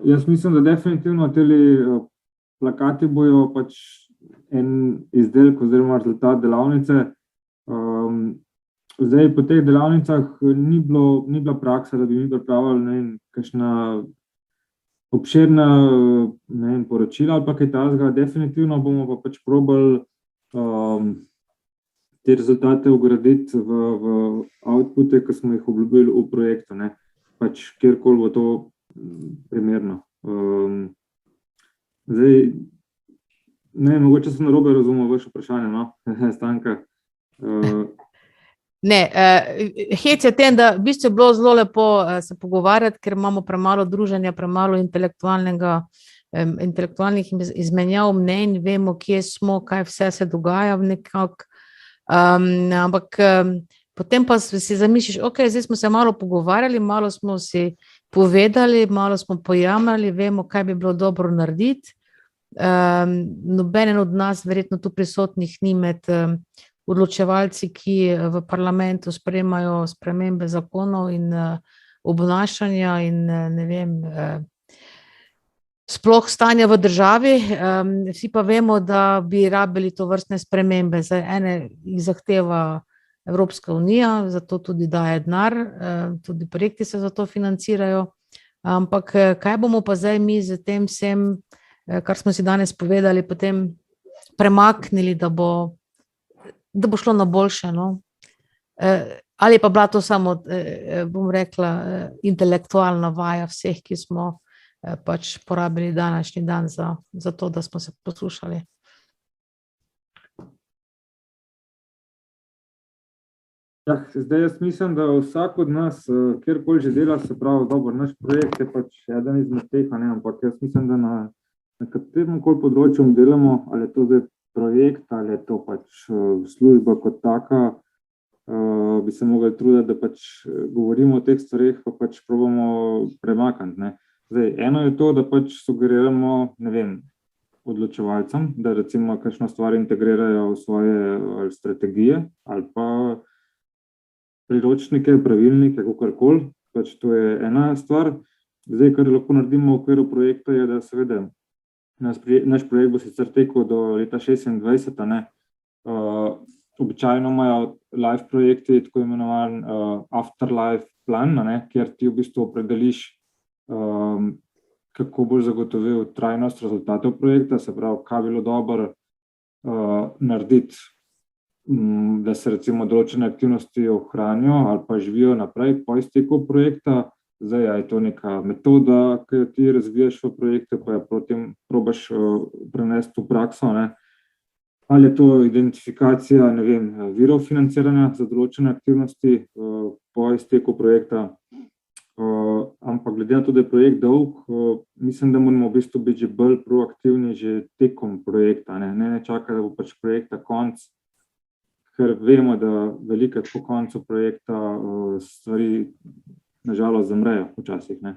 jaz mislim, da definitivno teli plakati bojo pač en izdelek oziroma rezultat delavnice. Zdaj, po teh delavnicah ni bila praksa, da bi mi pripravili kakšna obširna poročila ali pa kaj takega. Definitivno bomo pa pač probali te rezultate vgraditi v outpute, ki smo jih obljubili v projektu, pač kjerkoli bo to primerno. Zdaj, mogoče sem narobe razumel vaše vprašanje, Stanka. Ne, hec je tem, da v bistvu je bilo zelo lepo se pogovarjati, ker imamo premalo druženja, premalo intelektualnih izmenjav mnenj, vemo, kje smo, kaj vse se dogaja nekako, ampak potem pa si zamisliš, zdaj smo se malo pogovarjali, malo smo si povedali, malo smo pojamrali, vemo, kaj bi bilo dobro narediti. Nobenen od nas, verjetno tu prisotnih, ni med odločevalci, ki v parlamentu sprejemajo spremembe zakonov in obnašanja in ne vem, sploh stanja v državi. Vsi pa vemo, da bi rabili to vrstne spremembe. Ene jih zahteva Evropska unija, zato tudi daje denar, tudi projekti se za to financirajo. Ampak kaj bomo pa zdaj mi z tem vsem, kar smo si danes povedali, potem premaknili, da bo šlo na boljše, ali pa bila to samo, bom rekla, intelektualna vaja vseh, ki smo pač porabili današnji dan za to, da smo se poslušali. Ja, zdaj jaz mislim, da vsak od nas, kjerkoli že dela, se pravi, dobro, naš projekt je pač eden izmed teh, ampak jaz mislim, da na katerem koli področju delamo, ali je to zdaj projekt, ali je to pač služba kot taka, bi se mogli truditi, da pač govorimo o teh stvareh, pa pač probamo premakniti, ne. Zdaj, eno je to, da pač sugeriramo, ne vem, odločevalcem, da recimo kakšno stvar integrirajo v svoje strategije ali pa priročnike, pravilnike, kakorkoli, pač to je ena stvar. Zdaj, kar lahko naredimo v okviru projekta, je, da seveda naš projekt bo sicer tekel do leta 2026, ne. Običajno imajo live projekti tako imenovan afterlife plan, ne, kjer ti v bistvu opredeliš, kako boš zagotovil trajnost rezultatov projekta, se pravi, kaj bi bilo dobro narediti, da se recimo določene aktivnosti ohranijo ali pa živijo naprej po izteku projekta. Zdaj, je to neka metoda, ki jo ti razvijaš v projektu, pa jo potem probaš prenesti v prakso, ne. Ali je to identifikacija, ne vem, virov financiranja za določene aktivnosti po izteku projekta, ampak glede na to, da je projekt dolg, mislim, da moramo v bistvu biti že bolj proaktivni že tekom projekta, ne čakati, da bo pač projekta konc, ker vemo, da velikokrat po koncu projekta stvari nažalost zamrejo včasih, ne.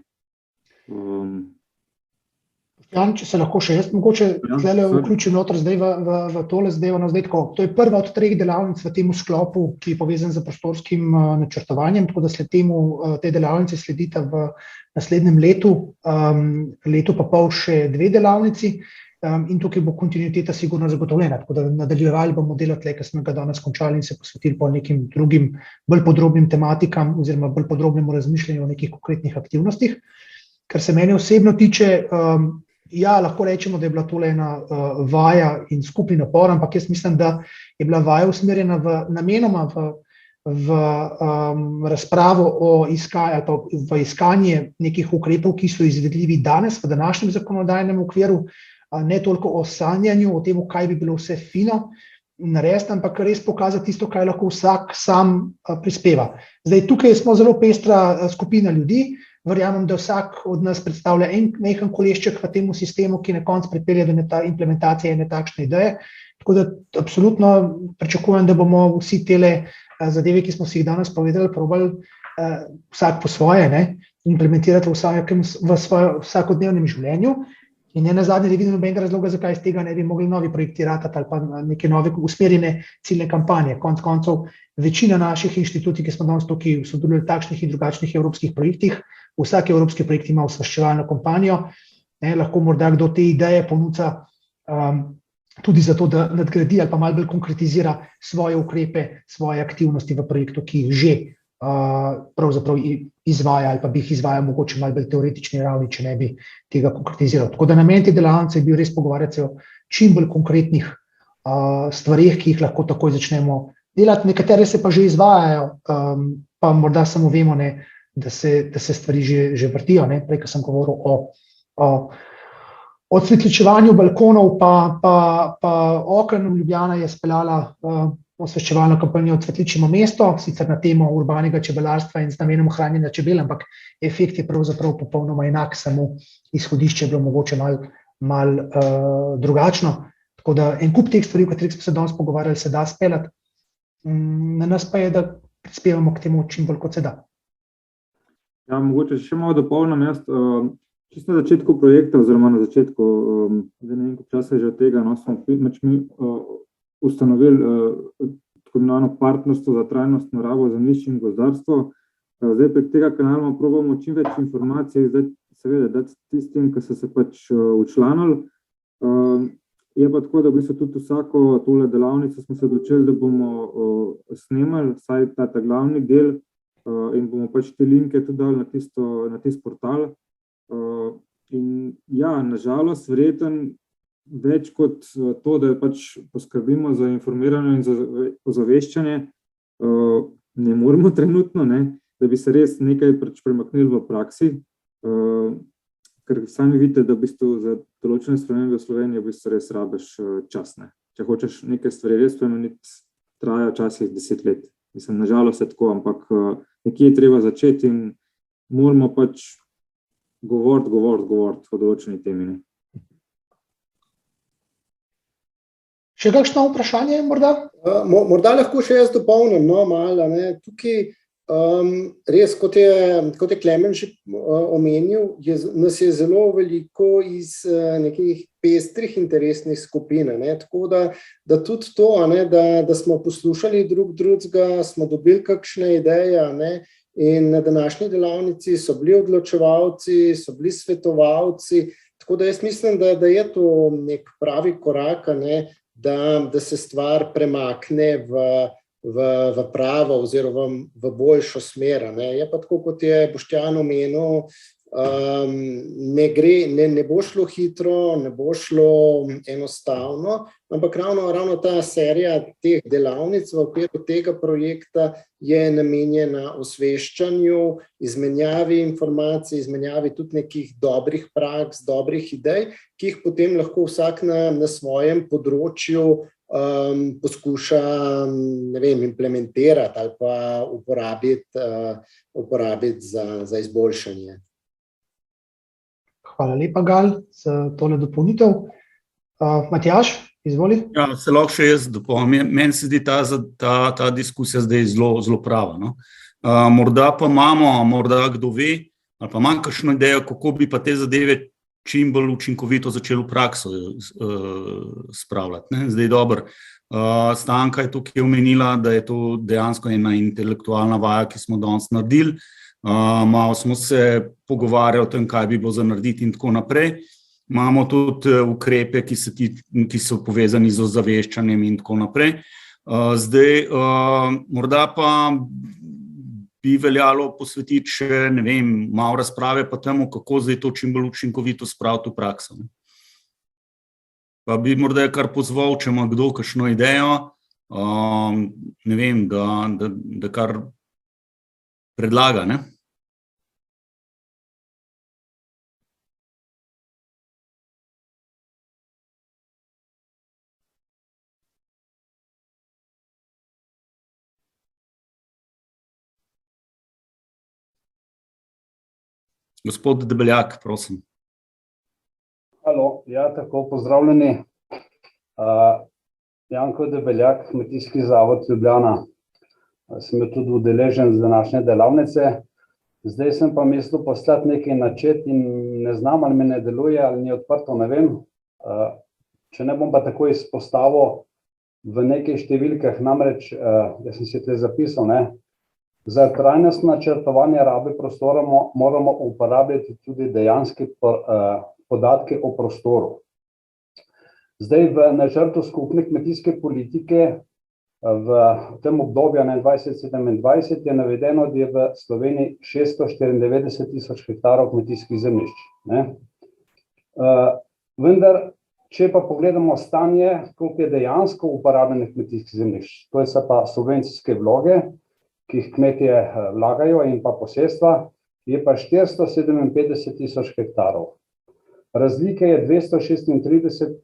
Jan, če se lahko še jaz mogoče tlele vključim noter zdaj v tole zadevo, no, zdaj tako, to je prva od 3 delavnic v tem sklopu, ki je povezan z prostorskim načrtovanjem, tako da sled temu te delavnice sledita v naslednjem letu, letu pa pol še 2 delavnici, in tukaj bo kontinuiteta sigurno zagotovljena, tako da nadaljevali bomo delo tle, ki smo ga danes končali in se posvetili po nekim drugim, bolj podrobnim tematikam oziroma bolj podrobnemu razmišljanju o nekih konkretnih aktivnostih. Kar se mene osebno tiče, ja, lahko rečemo, da je bila tole ena vaja in skupni napor, ampak jaz mislim, da je bila vaja usmerjena namenoma v razpravo v iskanje nekih ukrepov, ki so izvedljivi danes v današnjem zakonodajnem okviru, ne toliko o sanjanju, o tem, kaj bi bilo vse fino narediti, ampak res pokazati tisto, kaj lahko vsak sam prispeva. Zdaj, tukaj smo zelo pestra skupina ljudi, verjamem, da vsak od nas predstavlja en majhen kolešček v tem sistemu, ki na koncu pripelje do implementacije ene takšne ideje, tako da absolutno pričakujem, da bomo vsi tele zadeve, ki smo si jih danes povedali, probali vsak po svoje, ne, implementirati v svojem vsakodnevnem življenju. In nenazadnje, da vidim nobenega razloga, zakaj iz tega ne bi mogli novi projekti ratati ali pa neke nove usmerjene ciljne kampanje. Konec koncev, večina naših inštitucij, ki smo danes tukaj sodelovali v takšnih in drugačnih evropskih projektih, vsak evropski projekt ima osveščevalno kampanjo, lahko morda kdo te ideje ponuca tudi zato, da nadgradi ali pa malo bolj konkretizira svoje ukrepe, svoje aktivnosti v projektu, ki jih že pravzaprav izvaja ali pa bi jih izvajal mogoče malo bolj teoretični ravni, če ne bi tega konkretiziral. Tako da namen te delavnice je bil res pogovarjati se o čim bolj konkretnih stvareh, ki jih lahko takoj začnemo delati. Nekatere se pa že izvajajo, pa morda samo vemo, ne, da se stvari že vrtijo, ne. Prej, ko sem govoril o odsvetličevanju balkonov pa oken, Ljubljana je speljala osveščevalno kampanjo Odsvetličimo mesto, sicer na temo urbanega čebelarstva in z namenom ohranjanja čebel, ampak efekt je pravzaprav popolnoma enak, samo izhodišče je bilo mogoče malo drugačno. Tako da en kup teh stvari, o katerih smo se danes pogovarjali, se da speljati. Na nas pa je, da prispevamo k temu čim bolj, kot se da. Ja, mogoče še malo dopolnim jaz. Čisto na začetku projekta, oziroma na začetku, zdaj ne vem, koliko časa je že od tega, no, smo mi ustanovili tako imenovano partnerstvo za trajnostno rabo zemljišč in gozdarstvo. Zdaj prek tega kanala probamo čim več informacij zdaj seveda dati tistim, ki so se pač včlanili. Je pa tako, da v bistvu tudi vsako tole delavnico smo se odločili, da bomo snemali vsaj ta glavni del in bomo pač te linke tudi dali na tisti portal. In ja, nažalost, verjetno več kot to, da pač poskrbimo za informiranje in za ozaveščanje, ne moremo trenutno, ne, da bi se res nekaj premaknili v praksi, ker sami vidite, da v bistvu za določene spremembe v Sloveniji v bistvu res rabiš čas, ne. Če hočeš nekaj stvari res spremeniti, traja včasih 10 let. Mislim, nažalost je tako, ampak nekje je treba začeti in moramo pač govoriti o določeni temi. Še kakšno vprašanje morda? Morda lahko še jaz dopolnim, malo, ne. Tukaj res, kot je Klemen že omenil, nas je zelo veliko iz nekih pestrih interesnih skupin, ne. Tako da tudi to, ne, da smo poslušali drugega, smo dobili kakšne ideje, ne. In na današnji delavnici so bili odločevalci, so bili svetovalci, tako da jaz mislim, da je to nek pravi korak, ne, da se stvar premakne v pravo oziroma v boljšo smer, ne. Je pa tako, kot je Boštjan omenil, ne bo šlo hitro, ne bo šlo enostavno, ampak ravno ta serija teh delavnic v okviru tega projekta je namenjena osveščanju, izmenjavi informacij, izmenjavi tudi nekih dobrih praks, dobrih idej, ki jih potem lahko vsak na svojem področju poskuša, ne vem, implementirati ali pa uporabiti za izboljšanje. Hvala lepa, Gal, za tole dopolnitev. Matjaž, izvoli. Ja, se lahko še jaz dopolnim. Meni se zdi ta diskusija zdaj zelo prava, no. Morda pa imamo, kdo ve, ali pa imam kakšno idejo, kako bi pa te zadeve čim bolj učinkovito začeli v prakso spravljati, ne. Zdaj dobro, Stanka je tukaj omenila, da je to dejansko ena intelektualna vaja, ki smo danes naredili. Malo smo se pogovarjali o tem, kaj bi bilo za narediti in tako naprej. Imamo tudi ukrepe, ki so povezani z ozaveščanjem in tako naprej. Zdaj, morda pa bi veljalo posvetiti še, ne vem, malo razprave pa temu, kako zdaj to čim bolj učinkovito spraviti v prakso. Pa bi morda kar pozval, če ima kdo kakšno idejo, ne vem, da kar predlaga, ne? Gospod Debeljak, prosim. Halo, ja, tako, pozdravljeni. Janko Debeljak, Kmetijski zavod Ljubljana. Sem tudi udeležen z današnje delavnice. Zdaj sem pa mislil poslati nekaj na chat in ne znam, ali mi ne deluje, ali ni odprto, ne vem. Če ne bom pa tako izpostavil v nekaj številkah, namreč, jaz sem si te zapisal, ne. Za trajnostno načrtovanje rabe prostora moramo uporabljati tudi dejanske podatke o prostoru. Zdaj v načrtu skupne kmetijske politike v tem obdobju 2021-2027 je navedeno, da je v Sloveniji 694 000 hektarov kmetijskih zemljišč, ne. Vendar, če pa pogledamo stanje, koliko je dejansko uporabljenih kmetijskih zemljišč, to so pa subvencijske vloge, ki jih kmetje vlagajo in pa posestva, je pa 457 000 hektarov. Razlike je 236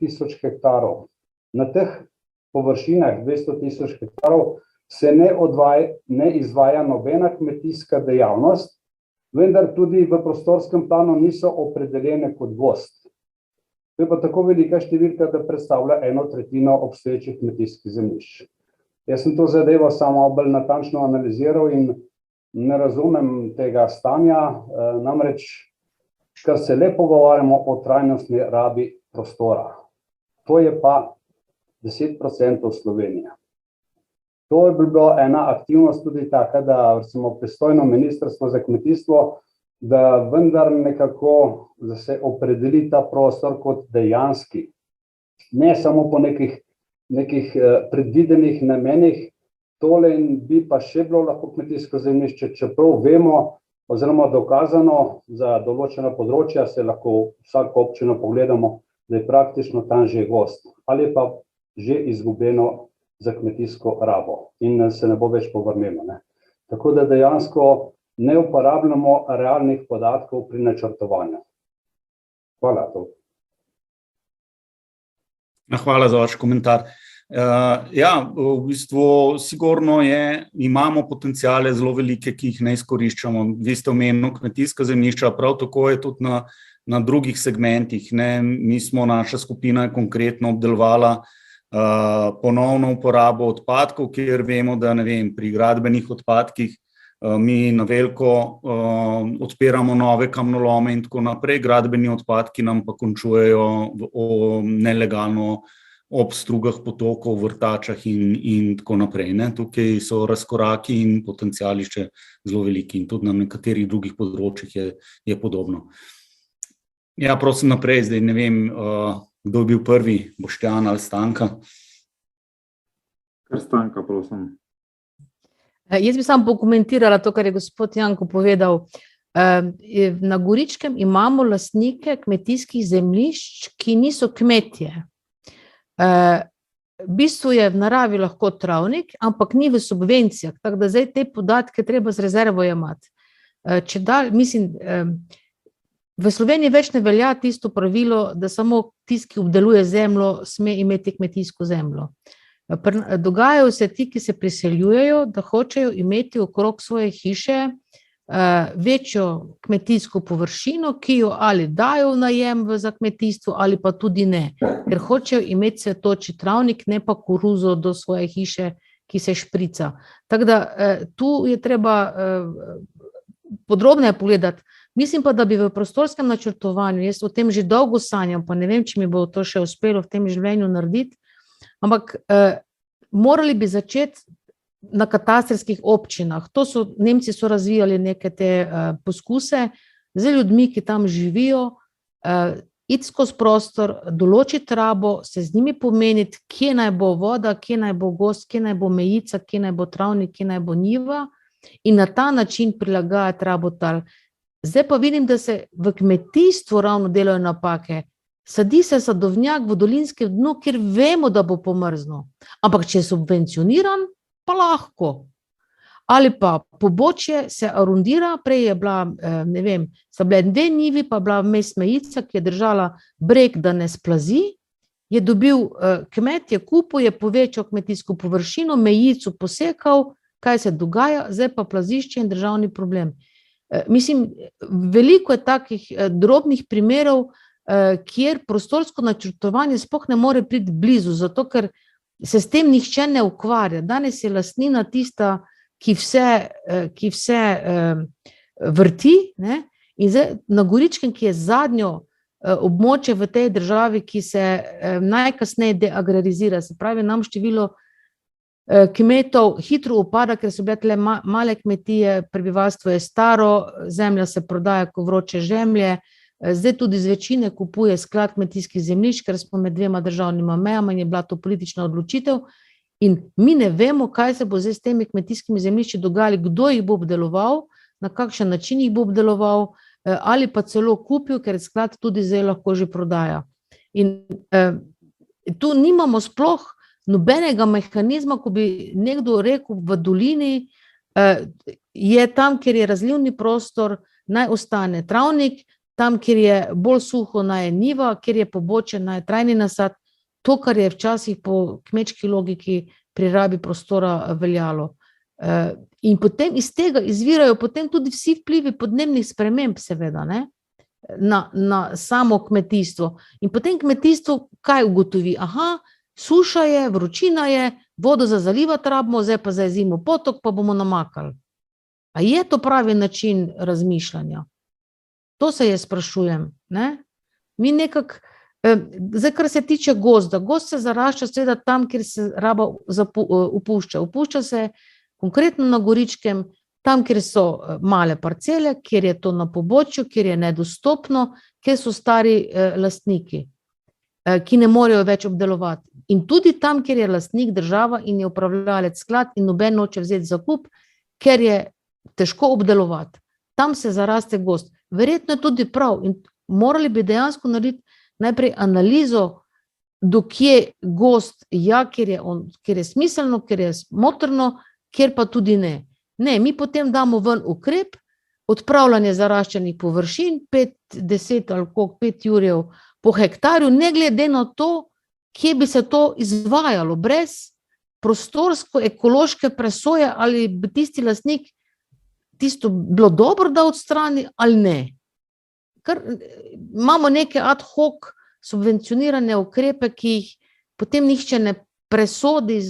000 hektarov. Na teh površinah 200 000 hektarov se ne izvaja nobena kmetijska dejavnost, vendar tudi v prostorskem planu niso opredeljene kot gozd. To je pa tako velika številka, da predstavlja 1/3 obstoječih kmetijskih zemljišč. Jaz sem to zadevo samo bolj natančno analiziral in ne razumem tega stanja, namreč, ker se le pogovarjamo o trajnostni rabi prostora. To je pa 10% Slovenije. To je bila ena aktivnost tudi taka, da recimo pristojno ministrstvo za kmetijstvo, da vendar nekako da se opredeli ta prostor kot dejanski. Ne samo po nekih predvidenih namenih, tole bi pa še bilo lahko kmetijsko zemljišče, čeprav vemo oziroma dokazano za določena področja, se lahko vsako občino pogledamo, da je praktično tam že gozd ali pa že izgubljeno za kmetijsko rabo in se ne bo več povrnilo, ne. Tako da dejansko ne uporabljamo realnih podatkov pri načrtovanju. Hvala. Hvala za vaš komentar. Ja, v bistvu sigurno imamo potencijale zelo velike, ki jih ne izkoriščamo. Vi ste omenili kmetijska zemljišča, prav tako je tudi na drugih segmentih. Mi smo, naša skupina je konkretno obdelovala ponovno uporabo odpadkov, kjer vemo, da pri gradbenih odpadkih mi na veliko odpiramo nove kamnolome in tako naprej. Gradbeni odpadki nam pa končujejo nelegalno ob strugah potokov, vrtačah in tako naprej. Tukaj so razkoraki in potenciali še zelo veliki in tudi na nekaterih drugih področjih je podobno. Ja, prosim naprej, zdaj ne vem, kdo je bil prvi, Boštjan ali Stanka? Kar Stanka, prosim. Jaz bi samo pokomentirala to, kar je gospod Janko povedal. Na Goričkem imamo lastnike kmetijskih zemljišč, ki niso kmetje. V bistvu je v naravi lahko travnik, ampak ni v subvencijah, tako da zdaj te podatke treba z rezervo jemati. V Sloveniji več ne velja tisto pravilo, da samo tisti, ki obdeluje zemljo, sme imeti kmetijsko zemljo. Dogajajo se ti, ki se priseljujejo, da hočejo imeti okrog svoje hiše večjo kmetijsko površino, ki jo ali dajo v najem za kmetijstvo ali pa tudi ne, ker hočejo imeti cvetoči travnik, ne pa koruzo do svoje hiše, ki se šprica. Tako da tu je treba podrobneje pogledati. Mislim pa, da bi v prostorskem načrtovanju, jaz o tem že dolgo sanjam, pa ne vem, če mi bo to še uspelo v tem življenju narediti, ampak morali bi začeti na katastrskih občinah. Nemci so razvijali neke te poskuse z ljudmi, ki tam živijo, iti skozi prostor, določiti rabo, se z njimi pomeniti, kje naj bo voda, kje naj bo gozd, kje naj bo mejica, kje naj bo travnik, kje naj bo njiva in na ta način prilagajati rabo tal. Zdaj pa vidim, da se v kmetijstvu ravno delajo napake. Sadi se sadovnjak v dolinskem dnu, kjer vemo, da bo pomrznil. Ampak če je subvencioniran, pa lahko. Ali pa pobočje se arundira, prej je bila, ne vem, sta bile 2 njivi, pa bila vmes mejica, ki je držala breg, da ne splazi, je dobil kmet, je kupil, je povečal kmetijsko površino, mejico posekal, kaj se dogaja, zdaj pa plazišče in državni problem. Mislim, veliko je takih drobnih primerov, kjer prostorsko načrtovanje sploh ne more priti blizu, zato ker se s tem nihče ne ukvarja. Danes je lastnina tista, ki vse vrti, ne? In zdaj na Goričkem, ki je zadnjo območje v tej državi, ki se najkasneje deagrarizira, se pravi, nam število kmetov hitro upada, ker so bile tule male kmetije, prebivalstvo je staro, zemlja se prodaja kot vroče žemlje, zdaj tudi z večine kupuje sklad kmetijskih zemljišč, ker smo med 2 državnima mejama in je bila to politična odločitev in mi ne vemo, kaj se bo zdaj s temi kmetijskimi zemljišči dogajali, kdo jih bo obdeloval, na kakšen način jih bo obdeloval ali pa celo kupil, ker sklad tudi zdaj lahko že prodaja. In tu nimamo sploh nobenega mehanizma, ko bi nekdo rekel v dolini, je tam, kjer je razlivni prostor, naj ostane travnik, tam, kjer je bolj suho, naj je njiva, kjer je pobočje, naj je trajni nasad, to, kar je včasih po kmečki logiki pri rabi prostora veljalo. In potem iz tega izvirajo potem tudi vsi vplivi podnebnih sprememb, seveda, ne? Na samo kmetijstvo. In potem kmetijstvo kaj ugotovi? Aha, suša je, vročina je, vodo za zalivati rabimo, zdaj pa zajezimo potok, pa bomo namakali. A je to pravi način razmišljanja? To se jaz sprašujem, ne? Mi nekako, zdaj, kar se tiče gozda, gozd se zarašča seveda tam, kjer se raba upušča. Upušča se konkretno na Goričkem, tam, kjer so male parcele, kjer je to na pobočju, kjer je nedostopno, kjer so stari lastniki, ki ne morejo več obdelovati. In tudi tam, kjer je lastnik država in je upravljalec sklad in noben noče vzeti zakup, ker je težko obdelovati. Tam se zaraste gozd. Verjetno je tudi prav in morali bi dejansko narediti najprej analizo, dokje gozd, ja, kjer je smiselno, kjer je smotrno, kjer pa tudi ne. Ne, mi potem damo ven ukrep, odpravljanje zaraščenih površin, 5, 10 ali koliko, 5 jurjev po hektarju, ne glede na to, kje bi se to izvajalo, brez prostorsko-ekološke presoje, ali bi tisti lastnik tisto bilo dobro, da odstrani ali ne. Ker imamo neke ad hoc subvencionirane ukrepe, ki jih potem nihče ne presodi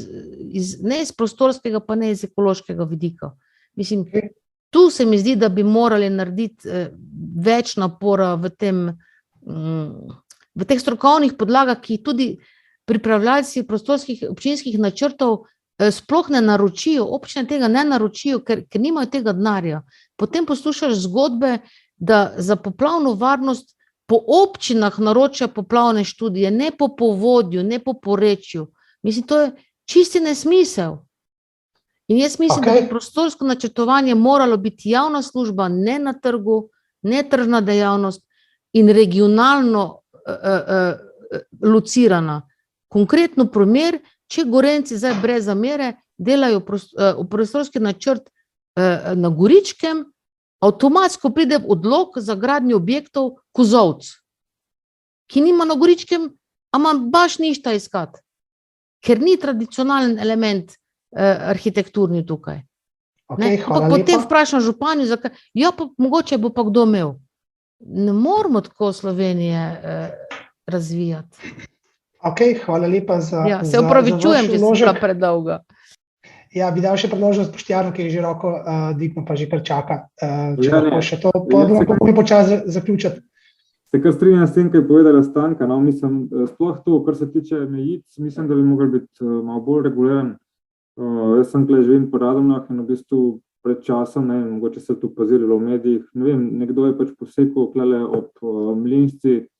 ne iz prostorskega, pa ne iz ekološkega vidika. Mislim, tu se mi zdi, da bi morali narediti več napora v teh strokovnih podlagah, ki tudi pripravljalci prostorskih občinskih načrtov sploh ne naročijo, občine tega ne naročijo, ker nimajo tega denarja. Potem poslušaš zgodbe, da za poplavno varnost po občinah naročajo poplavne študije, ne po povodju, ne po porečju. Mislim, to je čisti nesmisel. In jaz mislim, da bi prostorsko načrtovanje moralo biti javna služba, ne na trgu, ne tržna dejavnost in regionalno locirana. Konkretno primer, če Gorenjci zdaj brez zamere delajo prostorski načrt na Goričkem, avtomatsko pride odlok za gradnjo objektov Kozolc, ki nima na Goričkem, a ima baš ništa iskati, ker ni tradicionalen element arhitekturni tukaj. Potem vprašam županju, zakaj, ja, pa mogoče bo pa kdo imel. Ne moramo tako Slovenije razvijati. Hvala lepa za se upravičujem, če sem bila predolga. Ja, bi dal še priložnost Boštjanu, ki je že roko dvignil, pa že kar čaka. Če lahko še to počasi zaključiti. Se kar strinjam s tem, kaj je povedala Stanka. Mislim, sploh to, kar se tiče mejic, mislim, da bi mogel biti malo bolj reguliran. Jaz sem tukaj živim po Radomljah in v bistvu pred časom, mogoče se to opazilo v medijih, ne vem, nekdo je pač posekal tukaj ob Mlinšci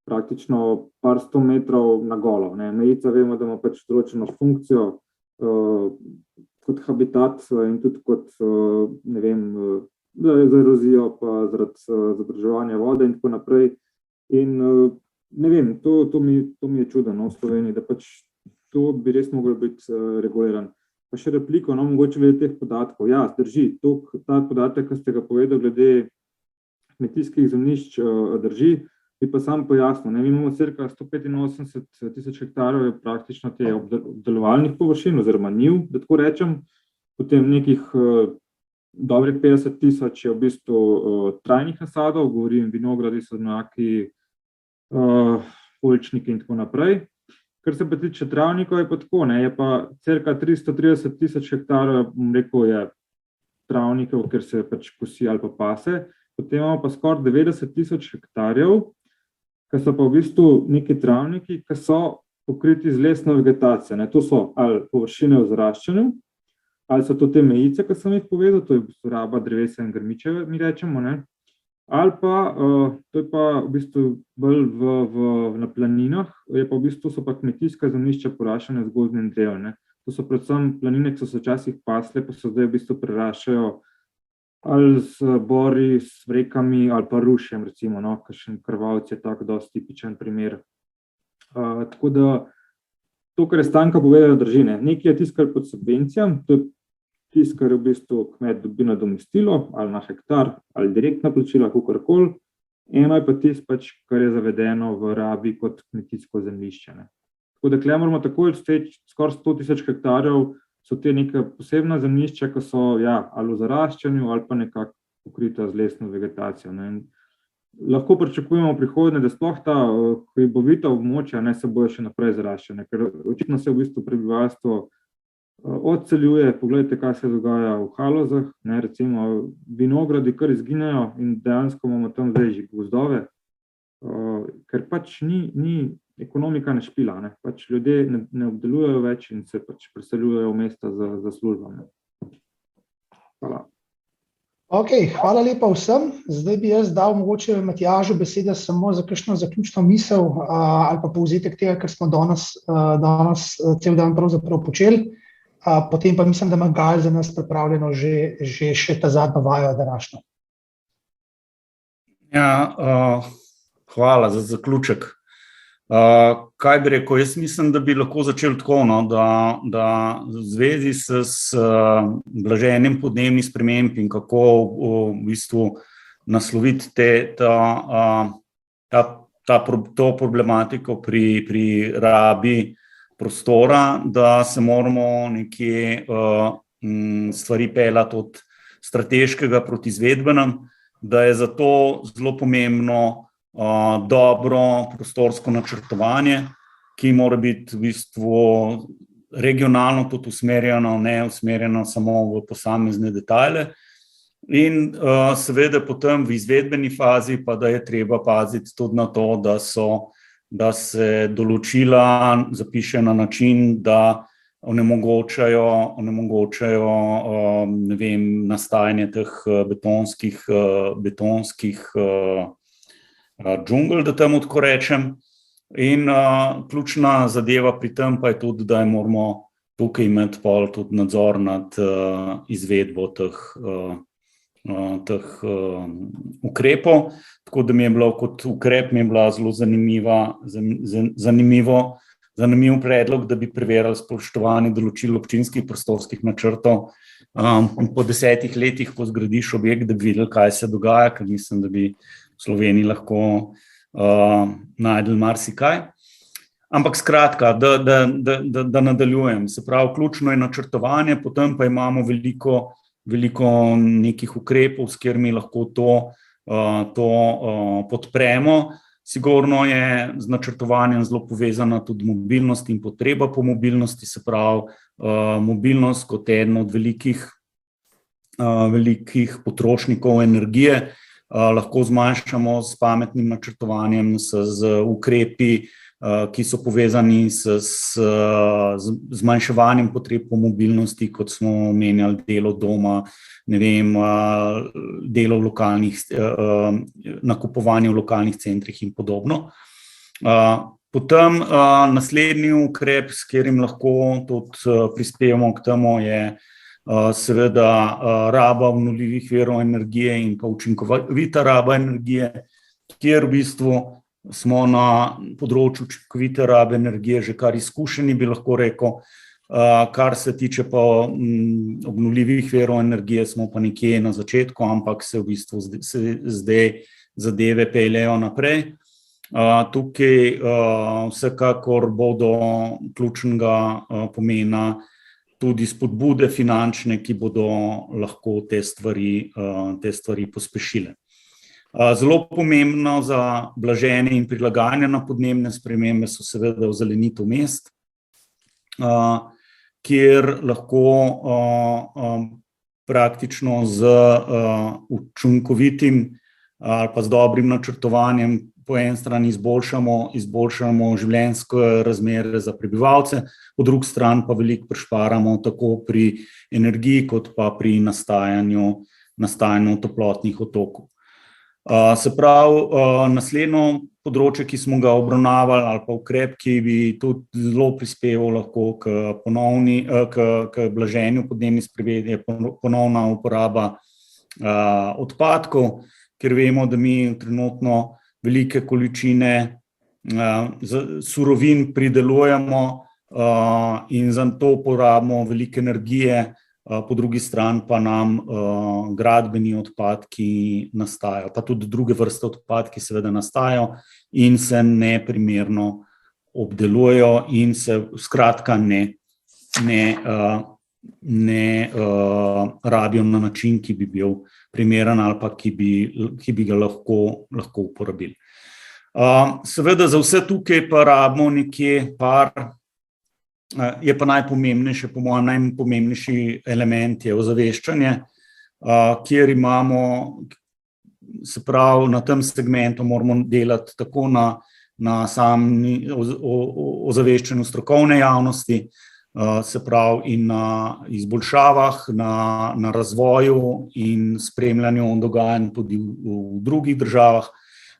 praktično par 100 metrov na golo. Mejica vemo, da ima pač določeno funkcijo kot habitat in tudi kot, ne vem, za erozijo, pa zaradi zadrževanja vode in tako naprej. In ne vem, to mi je čudno v Sloveniji, da pač to bi res moglo biti reguliran. Pa še repliko, mogoče glede teh podatkov. Ja, drži, ta podatek, ki ste ga povedali glede kmetijskih zemljišč, drži, bi pa sam pojasnil. Mi imamo cirka 185.000 hektarov je praktično te obdelovalnih površin oziroma njiv, da tako rečem, potem nekih dobrih 50.000 je v bistvu trajnih nasadov, govorim vinogradi, sadnjaki, oljčniki in tako naprej. Kar se pa tiče travnikov, je pa tako, je pa cirka 330.000 hektarov, bom rekel, je travnikov, ker se pač kosi ali pa pase, potem imamo pa skoraj 90.000 hektarjev, ki so pa v bistvu neki travniki, ki so pokriti z lesno vegetacijo. To so ali površine v zaraščanju, ali so to te mejice, ki sem jih povedal, to je v bistvu raba drevesa in grmičeve, mi rečemo, ali pa, to je pa v bistvu bolj na planinah, je pa v bistvu so pa kmetijska zemljišča poraščena z gozdnim drevjem. To so predvsem planine, ki so se včasih pasle, pa so zdaj v bistvu preraščajo ali z bori, s rekami, ali pa rušjem, recimo, kakšen Krvavec je tak dosti tipičen primer. Tako da, to, kar je Stanka povedala, drži. Nekaj je tisto, kar pod subvencijam, to je tisto, kar je v bistvu kmet dobi nadomestilo, ali na hektar, ali direktna plačila, kakorkoli. Eno je pa tisto, kar je zavedeno v rabi kot kmetijsko zemljišče. Tako da, tukaj moramo takoj odšteči skoraj 100.000 hektarjev, so te neka posebna zemljišča, ki so ali v zaraščanju, ali pa nekako pokrita z lesno vegetacijo. Lahko pričakujemo v prihodnje, da sploh ta hribovita območja se bojo še naprej zaraščene, ker očitno se v bistvu prebivalstvo odseljuje. Poglejte, kaj se dogaja v Halozah, recimo vinogradi kar izginejo in dejansko imamo tam zdaj že gozdove, ker pač ni ekonomika ne špila, pač ljudje ne obdelujejo več in se pač preseljujejo v mesta za službami. Hvala. Hvala lepa vsem. Zdaj bi jaz dal mogoče Matjažu besede samo za kakšno zaključno misel ali pa povzetek tega, kar smo danes cel dan pravzaprav počeli. Potem pa mislim, da ima Gal za nas pripravljeno že še ta zadnjo vajo današnjo. Ja, hvala za zaključek. Kaj bi rekel, jaz mislim, da bi lahko začeli tako, da v zvezi s blaženjem podnebnih sprememb in kako v bistvu nasloviti ta to problematiko pri rabi prostora, da se moramo nekje stvari peljati od strateškega proti izvedbenem, da je zato zelo pomembno dobro prostorsko načrtovanje, ki mora biti v bistvu regionalno tudi usmerjeno, ne usmerjeno samo v posamezne detajle. In seveda potem v izvedbeni fazi pa da je treba paziti tudi na to, da se določila zapiše na način, da onemogočajo ne vem, nastajanje teh betonskih džungel, da temu tako rečem. In ključna zadeva pri tem pa je tudi, da moramo tukaj imeti pol tudi nadzor nad izvedbo teh ukrepov. Tako da mi je bilo kot ukrep zelo zanimiv predlog, da bi preverjali spoštovanje določil občinskih prostorskih načrtov po 10 letih, ko zgradiš objekt, da bi videli, kaj se dogaja, ker mislim, da bi v Sloveniji lahko najdel marsikaj. Ampak skratka, da nadaljujem. Se pravi, ključno je načrtovanje, potem pa imamo veliko nekih ukrepov, s katerimi lahko to podpremo. Sigurno je z načrtovanjem zelo povezana tudi mobilnost in potreba po mobilnosti, se pravi, mobilnost kot eden od velikih potrošnikov energije lahko zmanjšamo s pametnim načrtovanjem, z ukrepi, ki so povezani s zmanjševanjem potreb po mobilnosti, kot smo omenjali, delo doma, ne vem, delo v lokalnih, nakupovanje v lokalnih centrih in podobno. Potem naslednji ukrep, s katerim lahko tudi prispevamo k temu, je seveda raba obnovljivih virov energije in pa učinkovita raba energije, kjer v bistvu smo na področju učinkovite rabe energije že kar izkušeni, bi lahko rekel. Kar se tiče pa obnovljivih virov energije, smo pa nekje na začetku, ampak se v bistvu zdaj zadeve peljejo naprej. Tukaj vsekakor bodo ključnega pomena tudi spodbude finančne, ki bodo lahko te stvari pospešile. Zelo pomembno za blaženje in prilagajanje na podnebne spremembe so seveda ozelenitev mest, kjer lahko praktično z učinkovitim ali pa z dobrim načrtovanjem po eni strani izboljšamo življenjske razmere za prebivalce, po drugi strani pa veliko prišparamo tako pri energiji kot pa pri nastajanju toplotnih otokov. Se pravi, naslednjo področje, ki smo ga obravnavali, ali pa ukrep, ki bi tudi zelo prispeval lahko k blaženju podnebnih sprememb, je ponovna uporaba odpadkov, ker vemo, da mi trenutno velike količine surovin pridelujemo in za to porabimo veliko energije, po drugi strani pa nam gradbeni odpadki nastajajo, pa tudi druge vrste odpadki seveda nastajajo in se neprimerno obdelujejo in se skratka ne rabijo na način, ki bi bil primeren ali pa ki bi ga lahko uporabili. Seveda za vse tukaj pa rabimo nekje je pa najpomembnejše, po mojem najpomembnejši element je ozaveščanje, kjer imamo, se pravi, na tem segmentu moramo delati tako na samem ozaveščanju strokovne javnosti, se pravi in na izboljšavah, na razvoju in spremljanju dogajanj tudi v drugih državah.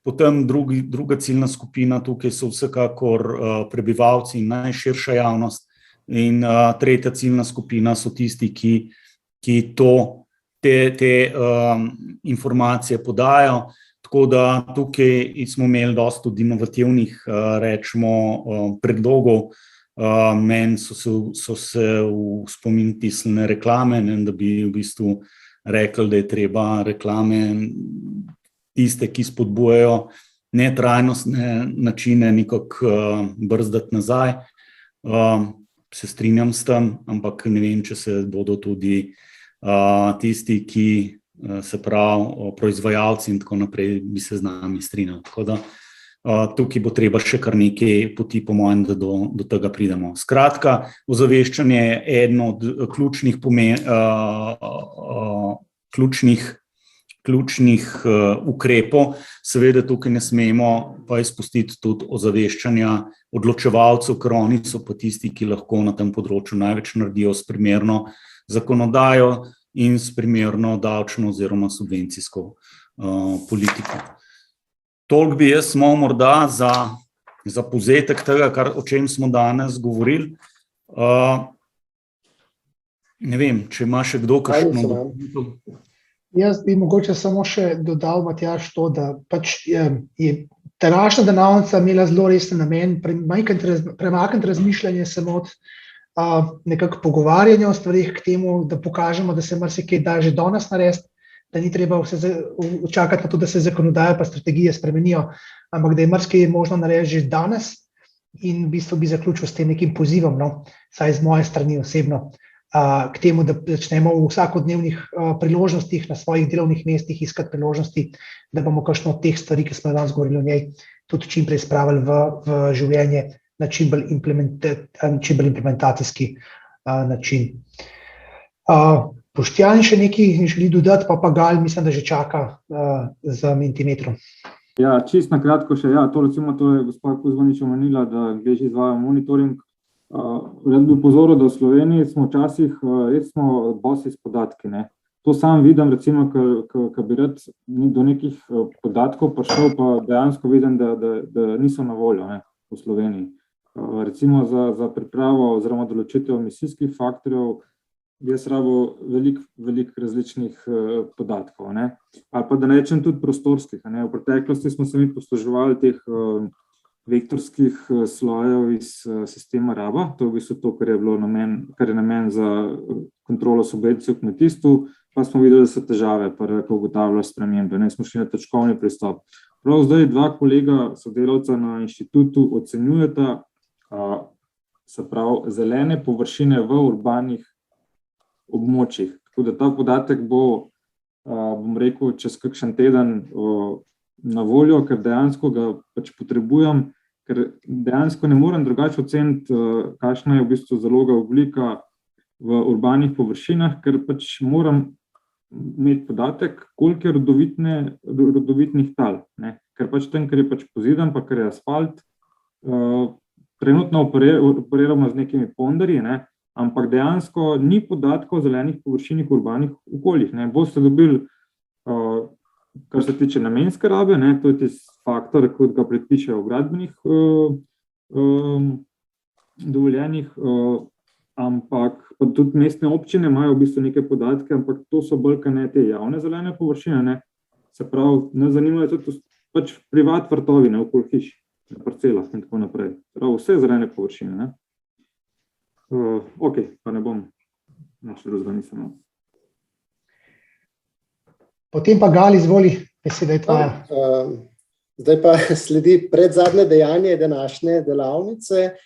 Potem druga ciljna skupina tukaj so vsekakor prebivalci in najširša javnost in tretja ciljna skupina so tisti, ki te informacije podajo. Tako da tukaj smo imeli dosti tudi inovativnih, rečemo, predlogov. Meni so se v spomin tisnile reklame, da bi v bistvu rekli, da je treba reklame tiste, ki spodbujajo netrajnostne načine nekako brzdati nazaj. Se strinjam s tem, ampak ne vem, če se bodo tudi tisti, ki se pravi proizvajalci in tako naprej, bi se z nami strinjali. Tako da tukaj bo treba še kar nekaj poti, po mojem, da do tega pridemo. Skratka, ozaveščanje je eden od ključnih ukrepov. Seveda tukaj ne smemo pa izpustiti tudi ozaveščanja odločevalcev, ker oni so pa tisti, ki lahko na tem področju največ naredijo s primerno zakonodajo in s primerno davčno oziroma subvencijsko politiko. Toliko bi jaz imel morda za povzetek tega, o čem smo danes govorili. Ne vem, če ima še kdo kakšno dopolnitev. Jaz bi mogoče samo še dodal, Matjaž, to, da pač je današnja delavnica imela zelo resen namen, premakniti razmišljanje samo od nekako pogovarjanja o stvarih k temu, da pokažemo, da se marsikaj da že danes narediti, da ni treba čakati na to, da se zakonodaja pa strategije spremenijo, ampak da je marsikaj možno narediti že danes in v bistvu bi zaključil s tem nekim pozivom, saj z moje strani osebno, k temu, da začnemo v vsakodnevnih priložnostih na svojih delovnih mestih iskati priložnosti, da bomo kakšno od teh stvari, ki smo danes govorili o njej, tudi čim prej spravili v življenje na čim bolj implementacijski način. Boštjan še nekaj želi dodati, pa Gal mislim, da že čaka za Mentimetrom. Ja, čisto na kratko še, to je gospa Kuzmanič omenila, da Angleži izvajajo monitoring. Rad bi upozoril, da v Sloveniji smo včasih res bosi s podatki. To sam vidim, recimo, ko bi rad do nekih podatkov prišel, pa dejansko vidim, da niso na voljo v Sloveniji. Recimo za pripravo oziroma določitev emisijskih faktorjev jaz rabo veliko različnih podatkov. Ali pa da ne rečem tudi prostorskih. V preteklosti smo se mi posluževali teh vektorskih slojev iz sistema RABA, to je v bistvu to, kar je namen za kontrolo subvencij v kmetijstvu, pa smo videli, da so težave, ko ugotavljajo spremembe, smo šli na točkovni pristop. Prav zdaj dva kolega sodelavca na inštitutu ocenjujeta, se pravi, zelene površine v urbanih območjih. Tako da ta podatek bo, bom rekel, čez kakšen teden na voljo, ker dejansko ga pač potrebujem, ker dejansko ne morem drugače oceniti, kakšna je v bistvu zaloga ogljika v urbanih površinah, ker pač moram imeti podatek, koliko je rodovitnih tal. Ker pač tam, ker je pač pozidan, pa ker je asfalt, trenutno operiramo z nekimi ponderji, ampak dejansko ni podatkov o zelenih površinih v urbanih okoljih. Boste dobili, kar se tiče namenske rabe, to je tisti faktor, kot ga predpišejo v gradbenih dovoljenjih, ampak pa tudi mestne občine imajo v bistvu neke podatke, ampak to so bolj kot ne te javne zelene površine, se pravi, nas zanimajo tudi pač privat vrtovi, okoli hiš, na parcelah in tako naprej. Prav vse zelene površine. Ok, pa ne bom naš razganisem. Potem pa Gal, izvoli, beseda je tvoja. Zdaj pa sledi predzadnje dejanje današnje delavnice.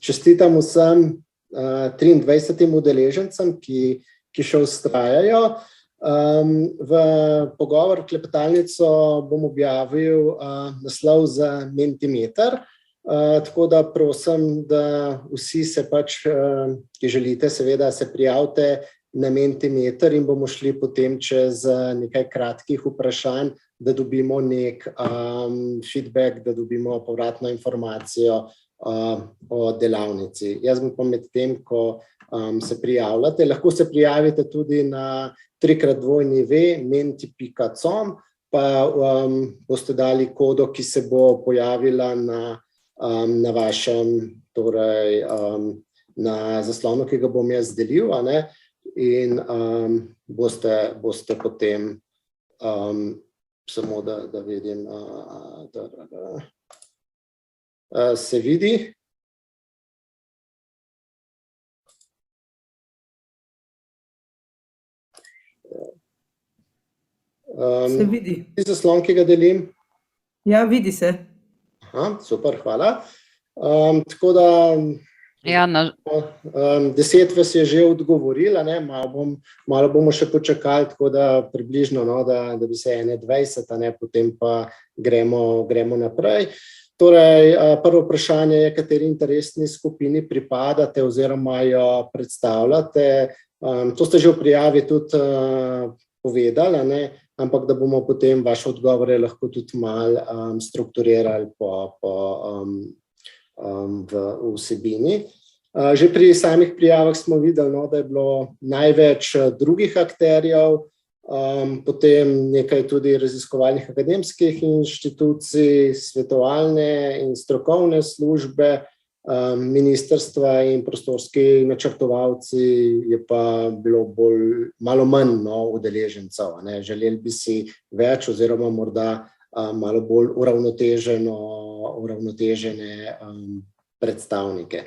Čestitam vsem 23 udeležencem, ki še vztrajajo. V pogovor v klepetalnico bom objavil naslov za Mentimeter, tako da prosim, da vsi se pač, ki želite, seveda se prijavite na Mentimeter in bomo šli potem čez nekaj kratkih vprašanj, da dobimo nek feedback, da dobimo povratno informacijo o delavnici. Jaz bom pa med tem, ko se prijavljate, lahko se prijavite tudi na 3x2menti.com, pa boste dali kodo, ki se bo pojavila na vašem, torej na zaslonu, ki ga bom jaz delil, in boste potem samo da vidim, se vidi. Se vidi. Zaslon, ki ga delim. Ja, vidi se. Aha, super, hvala. Tako da Ja, 10 vas je že odgovorila, ne? Malo bomo še počakali, tako da približno, no, da bi se 21, ne? Potem pa gremo naprej. Torej, prvo vprašanje je, kateri interesni skupini pripadate oziroma jo predstavljate. To ste že v prijavi tudi povedali, ne? Ampak da bomo potem vaše odgovore lahko tudi malo strukturirali v vsebini. Že pri samih prijavah smo videli, no, da je bilo največ drugih akterjev, potem nekaj tudi raziskovalnih akademskih inštitucij, svetovalne in strokovne službe, ministrstva in prostorski načrtovalci je pa bilo malo manj, no, udeležencev, ne. Želeli bi si več oziroma morda malo bolj uravnotežene predstavnike.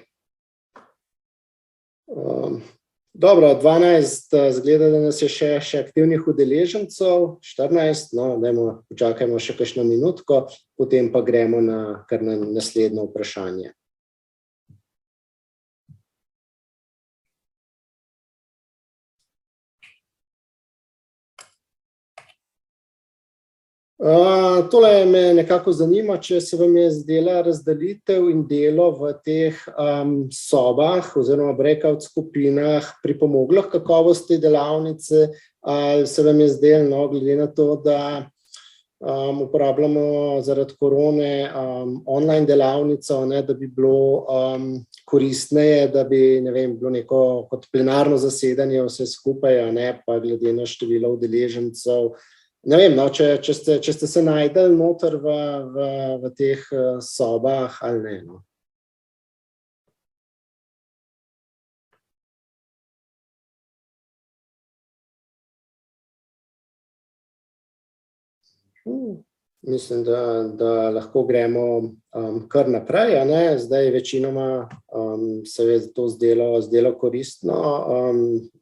Dobro, 12 zgleda, da nas je še aktivnih udeležencev, 14, no, počakajmo še kakšno minutko, potem pa gremo kar na naslednje vprašanje. Tole me nekako zanima, če se vam je zdela razdelitev in delo v teh sobah oziroma breakout skupinah pripomoglo k kakovosti delavnice, ali se vam je zdelo, no, glede na to, da uporabljamo zaradi korone online delavnico, ne, da bi bilo koristneje, da bi, ne vem, bilo neko kot plenarno zasedanje vse skupaj, ne, pa glede na število udeležencev. Ne vem, no, če ste se najdeli noter v teh sobah ali ne, no. Mislim, da lahko gremo kar naprej, a ne. Zdaj večinoma se je to zdelo koristno.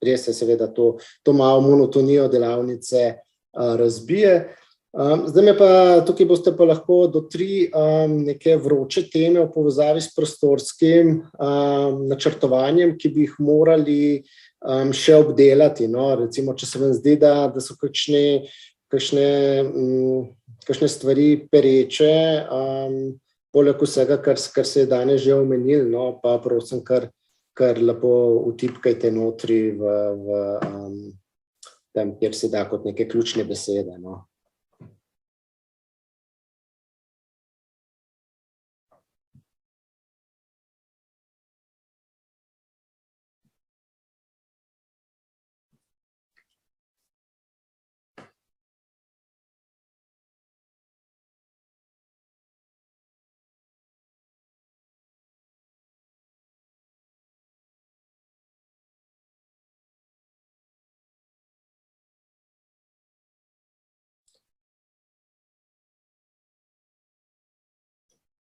Res je seveda to malo monotonijo delavnice razbije. Zdaj me pa, tukaj boste pa lahko do 3 neke vroče teme v povezavi s prostorskim načrtovanjem, ki bi jih morali še obdelati, no. Recimo, če se vam zdi, da so kakšne stvari pereče, poleg vsega, kar se je danes že omenili, no, pa prosim, kar lepo vtipkajte notri tam, kjer se da kot neke ključne besede, no.